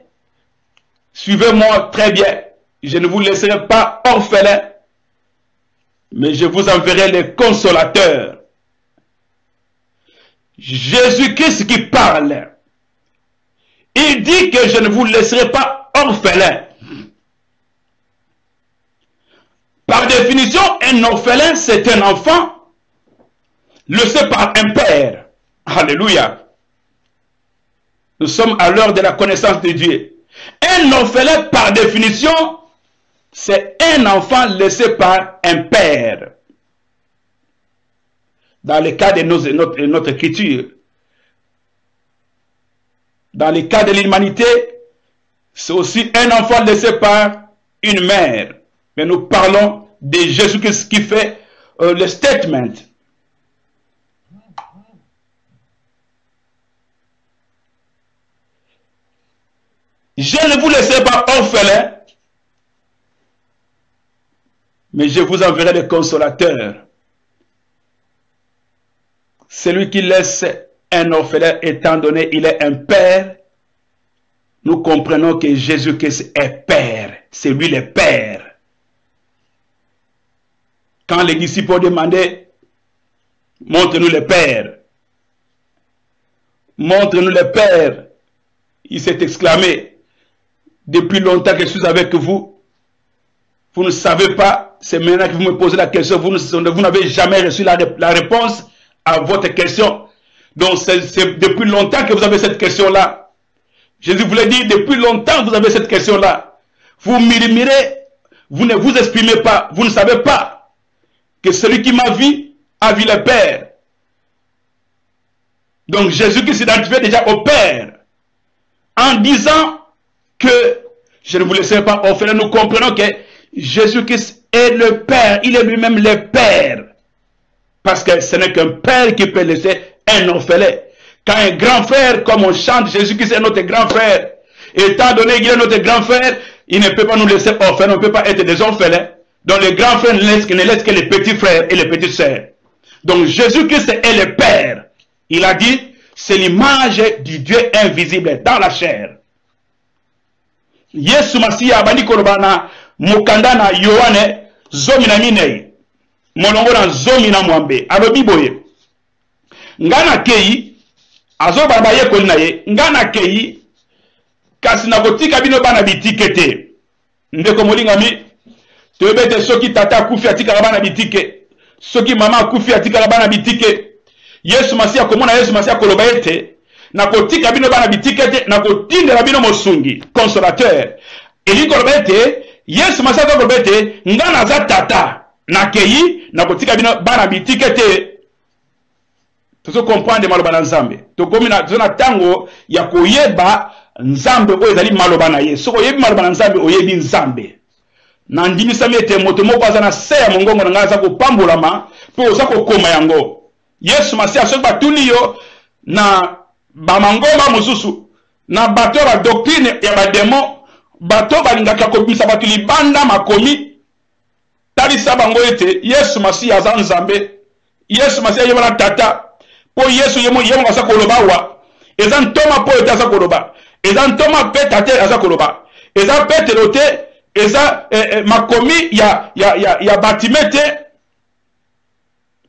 suivez-moi très bien. Je ne vous laisserai pas orphelins, mais je vous enverrai les consolateurs. Jésus-Christ qui parle, il dit que je ne vous laisserai pas orphelins. Par définition, un orphelin, c'est un enfant laissé par un père. Alléluia. Nous sommes à l'heure de la connaissance de Dieu. Un orphelin, par définition, c'est un enfant laissé par un père. Dans le cas de notre écriture, dans le cas de l'humanité, c'est aussi un enfant laissé par une mère. Mais nous parlons de Jésus-Christ qui fait le statement. Je ne vous laisserai pas orphelins, mais je vous enverrai des consolateurs. Celui qui laisse un orphelin, étant donné qu'il est un père, nous comprenons que Jésus-Christ est Père. C'est lui le Père. Quand les disciples ont demandé, montre-nous le Père. Montre-nous le Père. Il s'est exclamé, depuis longtemps que je suis avec vous, vous ne savez pas, c'est maintenant que vous me posez la question, vous n'avez jamais reçu la réponse à votre question. Donc c'est depuis longtemps que vous avez cette question-là. Jésus vous l'a dit, depuis longtemps que vous avez cette question-là. Vous murmurez, vous ne vous exprimez pas, vous ne savez pas que celui qui m'a vu a vu le Père. Donc Jésus qui s'identifiait déjà au Père, en disant que je ne vous laisserai pas orphelin, nous comprenons que Jésus-Christ est le Père, il est lui-même le Père. Parce que ce n'est qu'un Père qui peut laisser un orphelin. Quand un grand frère, comme on chante, Jésus-Christ est notre grand frère, étant donné qu'il est notre grand frère, il ne peut pas nous laisser orphelins, on ne peut pas être des orphelins. Donc les grands frères ne laissent que les petits frères et les petites sœurs. Donc Jésus-Christ est le Père. Il a dit, c'est l'image du Dieu invisible dans la chair. Yesu Masiya abandi kolobana mukanda na Yohane zomi na minei molongo na zomi na mwambe alobi boye ngana kei azoba baye kolina ye ngana kei kasi na kotika bino bana bitike te ndeko molingami toyebete soki tata akufi atika bana bitike soki mama akufi atika bana bitike Yesu Masiya komona Yesu Masiya koloba ete na kotika bino bana bitike te na kotindela bino mosungi consolateur eli koloba ete Yesu Masiya to kobete ngana za tata na keyi na kotika bino bana bitike te. Tozo comprendre maloba na Nzambe. To komi na zona tango ya koyeba Nzambe oyo ezali maloba na ye. Soko yebi maloba na Nzambe oyebi Nzambe. Na ndimisa mete moto moko aza na se ya mongongo na nga aza kopambolama pe oza kokoma yango. Yesu Masiya soki batuni yo na bamangoma mosusu na bato ya doctrine ya bademo bato balingaka kobimisa bato libanda makomi talisa bango ete Yesu Masiya aza Nzambe. Yesu Masiya yeba na tata po Yesu yemo aza koloba wa eza ntoma po ete aza koloba eza ntoma pe tate aza koloba eza petelo te eza makomi ya batimete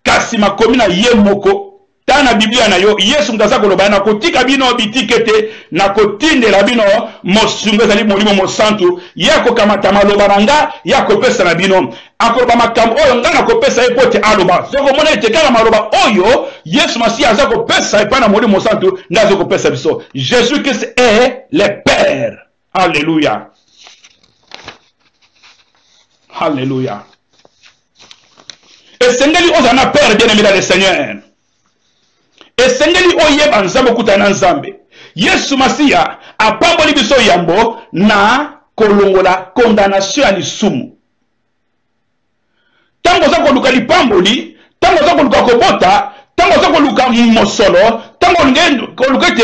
kasi makomi na ye moko ta na Biblia na yo Yesu mtaza koloba na kotika bino bitikete na kotindela bino mosungu ezali molimo mosantu yako kamata maloba nanga yako pesa na bino akoloba makambo oyo nga na kopesa ye pote aloba soko mona ete kala maloba oyo Yesu Masiya aza kopesa epa na molimo mosantu nga aza kopesa biso. Jésus Christ est le Père. Alléluia. Alléluia. Et sengeli ozana Père bien-aimé dans le Seigneur. Et sengeli oyeba Nzambe kutana Nzambe. Yesu Masiya apamboli biso yambo na kolongola condamnation ya lisumu. Tango za koluka lipamboli, tango za koluka kobota, tango za koluka mosolo, tango ngendo kolukete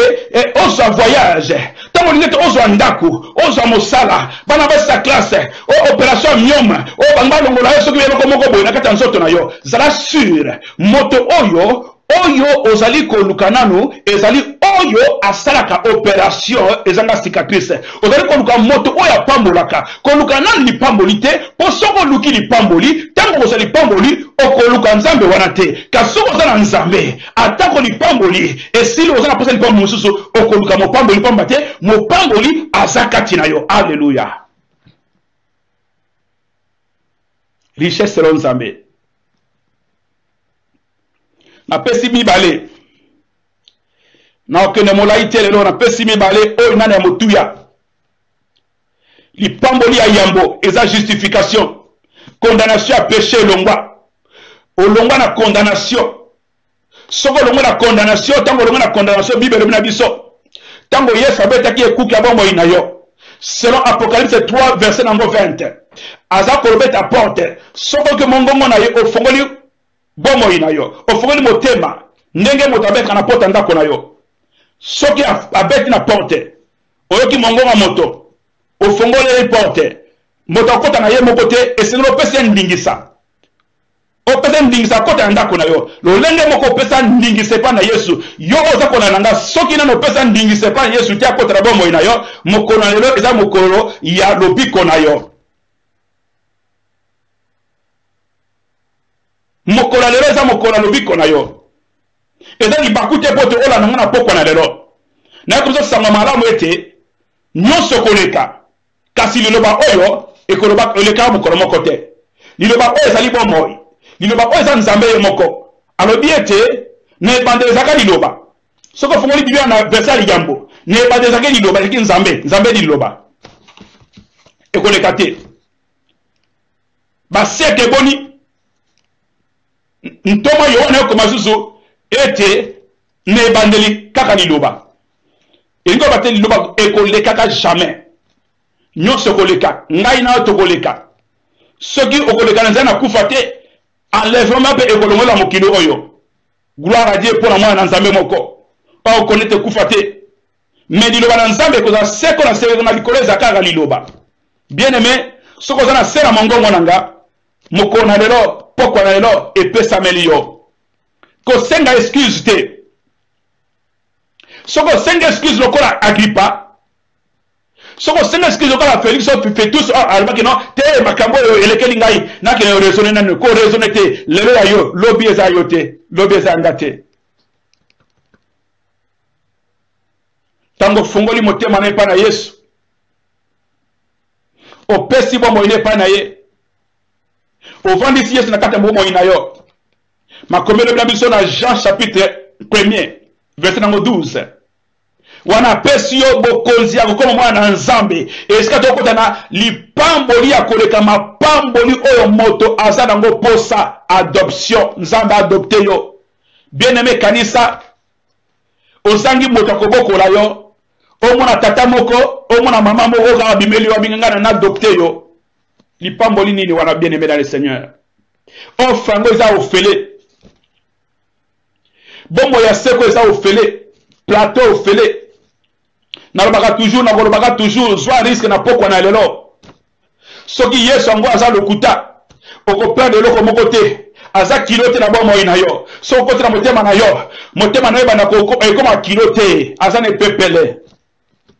ozo voyage, tango ngete ozo ndaku, ozo mosala, bana basa classe, o opération myoma, o bangba longola yeso kibelo moko boy na kata nzoto na yo. Zala sur moto oyo ozali koluka nanu ezali oyo asalaka opération ezanga cicatrice. Ozali koluka moto oyo apambolaka koluka nanu lipamboli te po soko luki lipamboli tango ozali pamboli okoluka Nzambe wana te kasoko ozala Nzambe atako lipamboli esili ozala posa lipamboli mosusu okoluka mopamboli pamba te mopamboli aza kati na yo. Alléluia. Richesse selon Nzambe. Na pesi mibale na okende molai te lelo na pesi mibale oyo nana ya motuya lipamboli ya yambo eza justification condamnation ya péché olongwa na condamnation soko olongwa na condamnation tango olongwa na condamnation bibelo na biso tango Yesu abetaki ekuki ya bomoi na yo selon Apocalypse 3 verset number 20 aza kolobeta porte soko ke mongongo na ye ofongoli bomoi na yo ofongoli motema ndenge moto abeta na porte ndako na yo soki abeti na porte oyoki mongongo moto ofongoli porte moto akota na ye moko te esengeli opesa ndingisa opesa ndingisa kota na ndako na yo lolenge moko opesa ndingisa epa na Yesu yo oza kona nanga soki nano opesa ndingisa epa na Yesu te akota na bomoi na yo mokolo na lelo eza mokolo ya lobiko na yo. Mokolo lelo eza mokolo lobiko na yo eza libaku te pote ola nanga na pokwa na lelo na kozo sanga malamu ete nyonso koleka kasi liloba oyo ekoloba oleka mokolo moko te liloba oyo ezali bomoi liloba oyo eza Nzambe ye moko alobi ete na ebandeli ezaka liloba soko fongoli Biblia na verset ligambo na ebandeli ezaka liloba ezaki Nzambe liloba ekoleka te baseke boni ntoma yo wana yokoma susu ete na ebandeli kaka liloba elingo bate liloba ekolekaka jamais nyonso koleka ngai na tokoleka soki okoleka na nzana kufa te enlèvement pe ekolongola mokili oyo gloire à Dieu pour mwana na Nzambe moko o konete kufa te mais liloba na Nzambe koza seko na seko na likolo ezakaka liloba bien aimé soko za na sera mongongo nanga moko na lelo pokwa na lelo epesameli yo kosenga excuse te soko senga excuse lokola Agrippa soko senga excuse lokola Félix o Festus alobaki no te makambo oyo elekeli ngai nakende raisonner nanu ko raisonner te lelo ya yo lobi eza yo te lobi eza nga te tango fungoli motema na epa na Yesu opesi bomoi na epa na ye ovandisi Yesu na kati ya bomoi na yo makomelo bina biso na Jean chapitre 1 verset nango 12 wana pesi yo bokonzi ya kokoma mwana na nzambe esika tokota na lipamboli ya koleka mapamboli oyo moto aza nango posa adoption nzambe adopte yo bien aimé kanisa ozangi moto akobokola yo omona tata moko omona mama moko kaka bimeli yo abinganga na adopte yo lipamboli nini wana bien aimé dans le Seigneur offre yango eza ofele bombo ya seko eza ofele plateau ofele nalobaka toujours zwa risque na pokwa na lelo soki yesu yango aza lokuta okoperdre eloko moko te aza kilo te na bomoi na yo soki okoti na motema na yo ebanda ekoma kilo te aza na epepele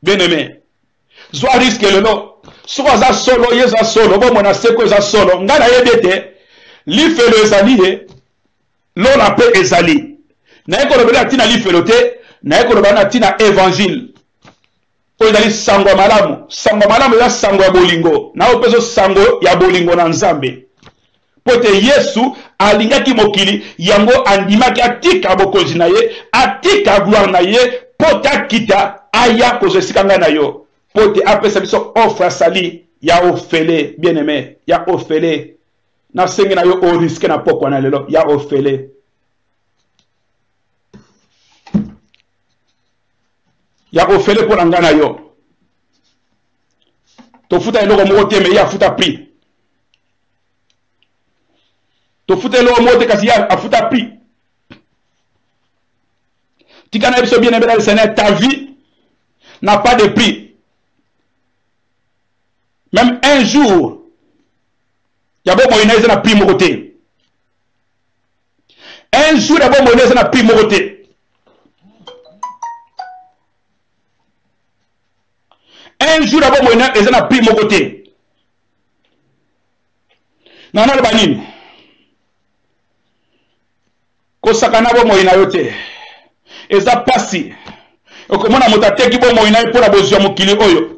bien aimé zwa risque lelo soki aza solo ye eza solo bomoi na seko eza solo ngai nayebi ete lifelo ezali ye lola mpe ezali naye kolobela ntina lifelo te naye kolobela na ntina évangile oyo ezali sango ya malamu. Sango ya malamu eza sango ya bolingo na oyo mpe sango ya bolingo na nzambe po ete yesu alingaki mokili yango andimaki atika bokonzi na ye atika gloire na ye po te akita aya kozwa esika ngai na yo po te apesa biso offre asali ya ofele bien aimé ya ofele nasengi na yo oriske na pokwa na lelo ya ofele ya ofele mpo na ngai na yo tofuta eloko moko te me ye afuta prix tofuta eloko moko te kasi ye afuta prix tika na biso bien aimé dans le Seigneur ta vie n'a pas de prix même un jour ya bomoi na eza na prix moko te un jour ya bomoi na eza na prix moko te un jour ya bomoi na eza na prix moko te naloba nini kosakana bomoi na yo te eza pasi okomona moto ateki bomoi na ye mpo na bozwi ya mokili oyo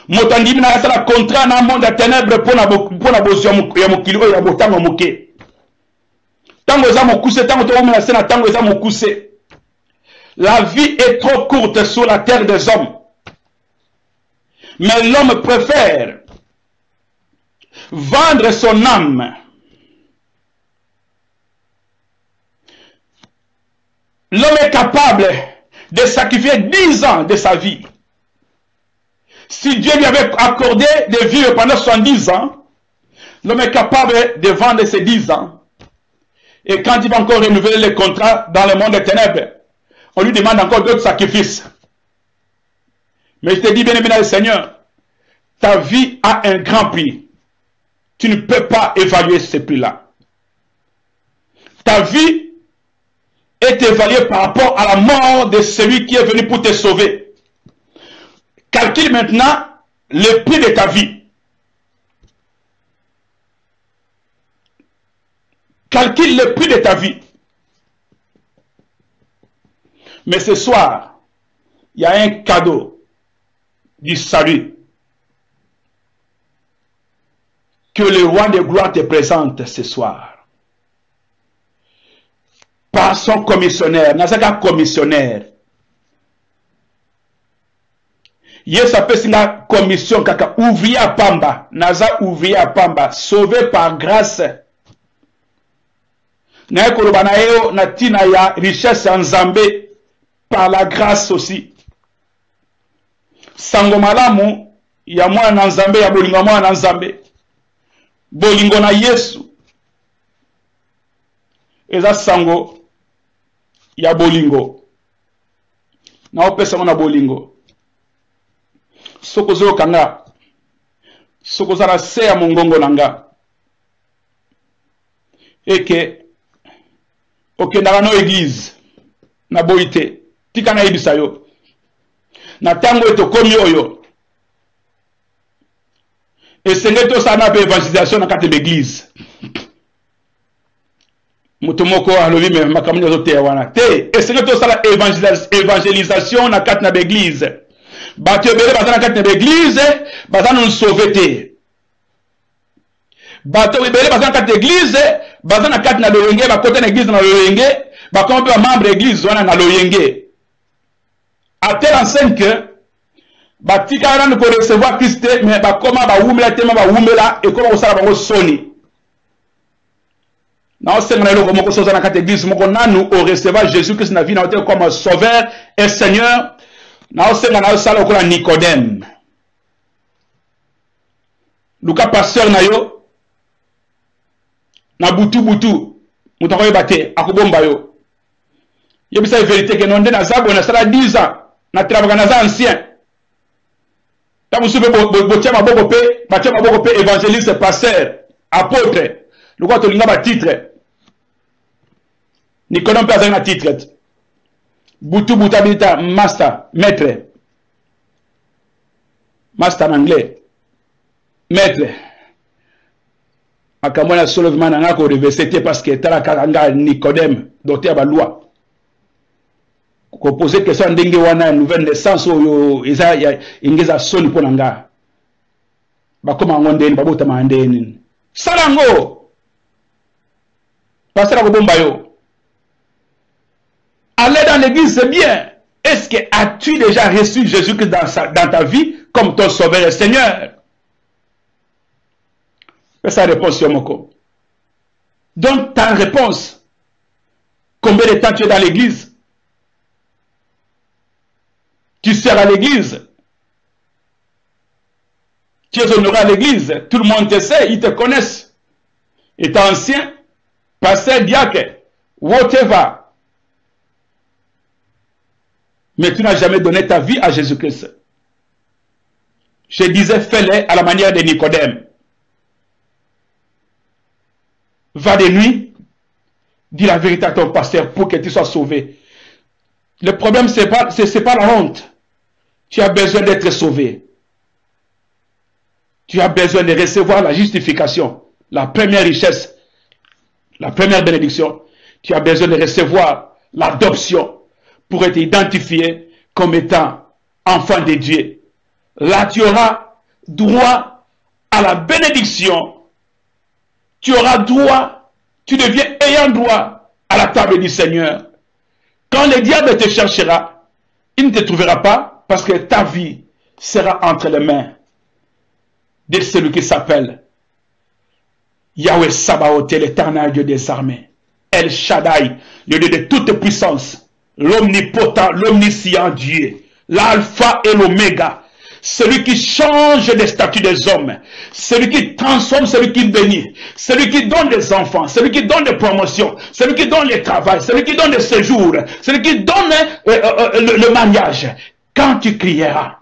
moto andimi na asala contrat na monde ya ténèbre mpo na bozwi ya mokili oyo ya botango moke tango eza mokuse tango tokomona se na tango eza mokuse la vie est trop courte sur la terre des hommes mais l'homme préfère vendre son âme. L'homme est capable de sacrifier 10 ans de sa vie. Si Dieu lui avait accordé de vivre pendant 70 ans, l'homme est capable de vendre ces 10 ans. Et quand il va encore renouveler le contrat dans le monde des ténèbres, on lui demande encore d'autres sacrifices. Mais je te dis, bien aimé dans le Seigneur, ta vie a un grand prix. Tu ne peux pas évaluer ce prix-là. Ta vie est évaluée par rapport à la mort de celui qui est venu pour te sauver. Calcule maintenant le prix de ta vie. Calcule le prix de ta vie. Mais ce soir, il y a un cadeau du salut que le roi de gloire te présente ce soir. Par son commissionnaire, Nazaka commissionnaire. Yes, ça peut signer commission kaka ouvrier à Pamba, Naza ouvrier à Pamba, sauvé par grâce. Na kolobanayo na tina ya richesse en Zambé par la grâce aussi. Sango malamu ya mwana Nzambe ya bolingo mwana Nzambe. Bolingo na Yesu. Eza sango ya bolingo. Na opesa na bolingo. Sokozo kanga. Sokoza la se ya mongongo nanga. Eke okendaka no église na boite tika na yebisa yo na tango etokomi oyo esenge tosala na évangélisation na kati l'église moto moko alobi me makambo azoteya wana te esenge tosala évangélisation na kati na l'église bato ebele baza na kati na l'église baza na sauvé te bato ebele baza na kati na église baza na kati na loyenge bakota na église na loyenge bakoma mpe ba membre église wana na loyenge à telle enseigne que batika ne peut recevoir Christ mais comment ba wumela tema ba wumela et comment osala bango soni na osenga lelo moko soza na kati église moko nanu au recevoir Jésus Christ na vie na ote comme sauveur et Seigneur na osenga na osala okola Nicodème luka pasteur na yo na butu mutako yebate akubomba yo yebisa vérité que non de na zabo na sala 10 ans na travailler na za ancien ta musupe botia maboko pe évangéliste pasteur apôtre luka to linga ba titre Nicodème pas un titre butu habilita master maître en anglais maître akamwana soulèvement na ngako université parce que tala kanga Nicodème docteur ba loi ko poser question ndenge wana nouvelle naissance oyo eza ingeza soni pona nga bakoma ngondeni babota mandeni salango passer ko bomba yo aller dans l'église c'est bien. Est-ce que as-tu déjà reçu Jésus-Christ dans ta vie comme ton sauveur et Seigneur? Fais sa réponse sur Moko. Donne ta réponse. Combien de temps tu es dans l'église? Tu sers à l'église. Tu es honoré à l'église. Tout le monde te sait, ils te connaissent. Étant ancien, pasteur, diacre, whatever. Mais tu n'as jamais donné ta vie à Jésus-Christ. Je disais, fais-le à la manière de Nicodème. Va de nuit, dis la vérité à ton pasteur pour que tu sois sauvé. Le problème, ce n'est pas la honte. Tu as besoin d'être sauvé. Tu as besoin de recevoir la justification, la première richesse, la première bénédiction. Tu as besoin de recevoir l'adoption pour être identifié comme étant enfant de Dieu. Là, tu auras droit à la bénédiction. Tu auras droit, tu deviens ayant droit à la table du Seigneur. Quand le diable te cherchera, il ne te trouvera pas parce que ta vie sera entre les mains de celui qui s'appelle Yahweh Sabaoth, l'éternel Dieu des armées. El Shaddai, le Dieu de toute puissance. L'omnipotent, l'omniscient Dieu, l'alpha et l'oméga, celui qui change les statuts des hommes, celui qui transforme, celui qui bénit, celui qui donne des enfants, celui qui donne des promotions, celui qui donne le travail, celui qui donne le séjour, celui qui donne le mariage. Quand tu crieras,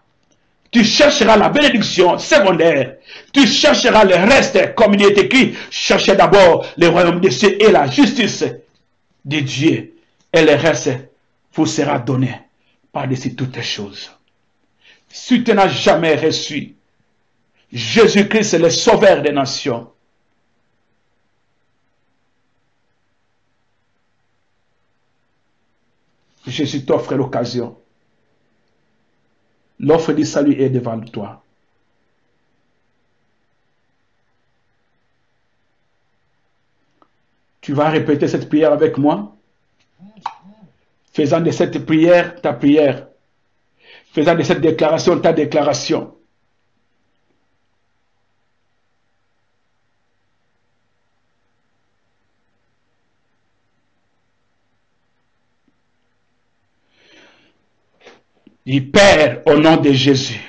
tu chercheras la bénédiction secondaire, tu chercheras le reste, comme il est écrit, cherchez d'abord le royaume des cieux et la justice de Dieu, et le reste vous sera donné par-dessus toutes choses. Si tu n'as jamais reçu Jésus-Christ, le sauveur des nations, Jésus t'offre l'occasion. L'offre du salut est devant toi. Tu vas répéter cette prière avec moi. Faisant de cette prière ta prière. Faisant de cette déclaration ta déclaration. Dis, Père, au nom de Jésus,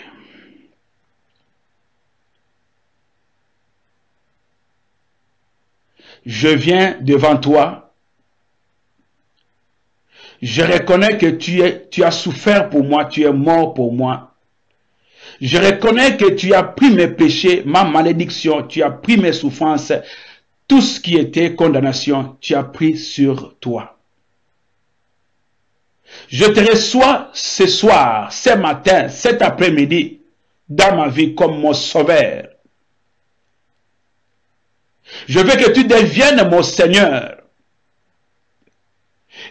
je viens devant toi. Je reconnais que tu as souffert pour moi, tu es mort pour moi. Je reconnais que tu as pris mes péchés, ma malédiction, tu as pris mes souffrances, tout ce qui était condamnation, tu as pris sur toi. Je te reçois ce soir, ce matin, cet après-midi, dans ma vie comme mon sauveur. Je veux que tu deviennes mon Seigneur.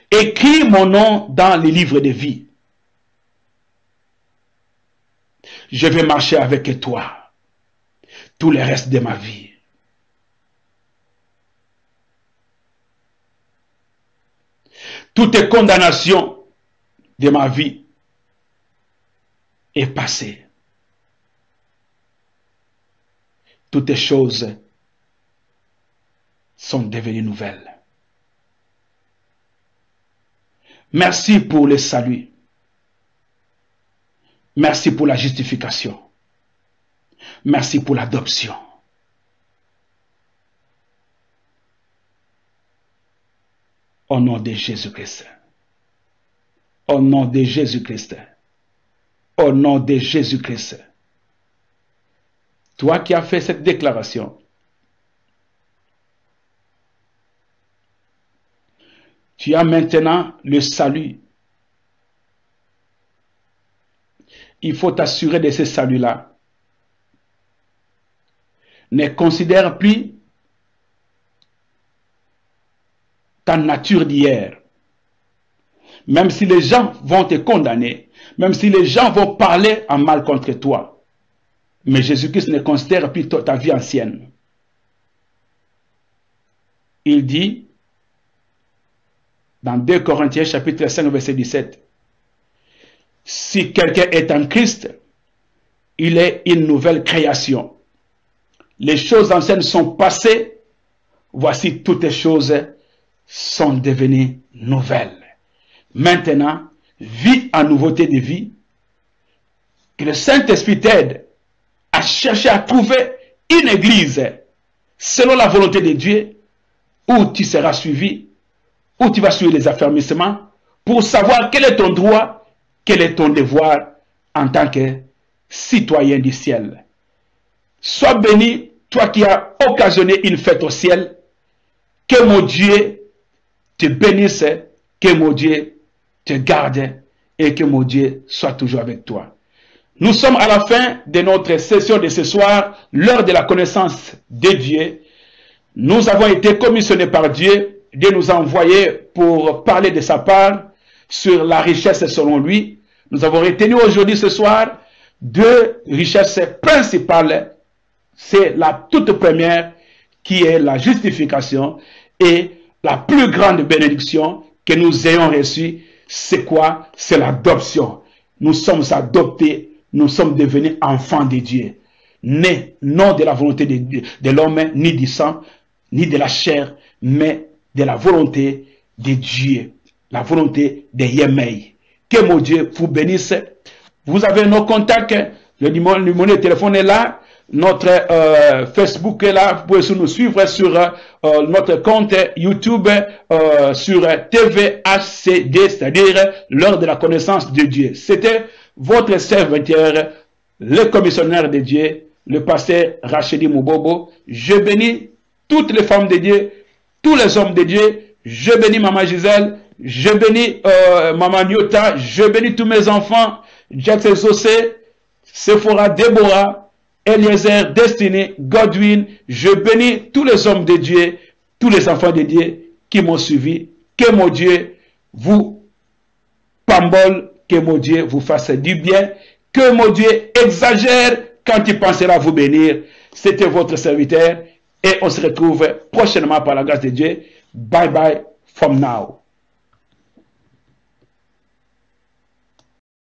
Écris mon nom dans les livres de vie. Je vais marcher avec toi tout le reste de ma vie. Toutes les condamnations de ma vie, est passé. Toutes les choses sont devenues nouvelles. Merci pour le salut. Merci pour la justification. Merci pour l'adoption. Au nom de Jésus-Christ. Au nom de Jésus-Christ. Au nom de Jésus-Christ. Toi qui as fait cette déclaration, tu as maintenant le salut. Il faut t'assurer de ce salut-là. Ne considère plus ta nature d'hier. Même si les gens vont te condamner, même si les gens vont parler en mal contre toi, mais Jésus-Christ ne considère plus ta vie ancienne. Il dit, dans 2 Corinthiens chapitre 5 verset 17, si quelqu'un est en Christ, il est une nouvelle création. Les choses anciennes sont passées, voici toutes les choses sont devenues nouvelles. Maintenant, vis en nouveauté de vie, que le Saint-Esprit t'aide à chercher à trouver une église selon la volonté de Dieu, où tu seras suivi, où tu vas suivre les affermissements, pour savoir quel est ton droit, quel est ton devoir en tant que citoyen du ciel. Sois béni, toi qui as occasionné une fête au ciel, que mon Dieu te bénisse, que mon Dieu te garde et que mon Dieu soit toujours avec toi. Nous sommes à la fin de notre session de ce soir, l'heure de la connaissance de Dieu. Nous avons été commissionnés par Dieu de nous envoyer pour parler de sa part sur la richesse selon lui. Nous avons retenu aujourd'hui ce soir deux richesses principales. C'est la toute première qui est la justification et la plus grande bénédiction que nous ayons reçue. C'est quoi? C'est l'adoption. Nous sommes adoptés, nous sommes devenus enfants de Dieu. Nés non de la volonté de l'homme, ni du sang, ni de la chair, mais de la volonté de Dieu. La volonté de Yemei. Que mon Dieu vous bénisse. Vous avez nos contacts. Le numéro de téléphone est là. Notre Facebook est là. Vous pouvez nous suivre sur notre compte YouTube sur TVHCD, c'est-à-dire l'heure de la connaissance de Dieu. C'était votre serviteur, le commissionnaire de Dieu, le pasteur Rachedi Moubobo. Je bénis toutes les femmes de Dieu, tous les hommes de Dieu. Je bénis Maman Gisèle, je bénis Maman Nyota, je bénis tous mes enfants, Jackson Sosé, Sephora, Déborah, Eliezer, Destiny, Godwin. Je bénis tous les hommes de Dieu, tous les enfants de Dieu qui m'ont suivi. Que mon Dieu vous pambole, que mon Dieu vous fasse du bien, que mon Dieu exagère quand il pensera vous bénir. C'était votre serviteur et on se retrouve prochainement par la grâce de Dieu. Bye bye from now.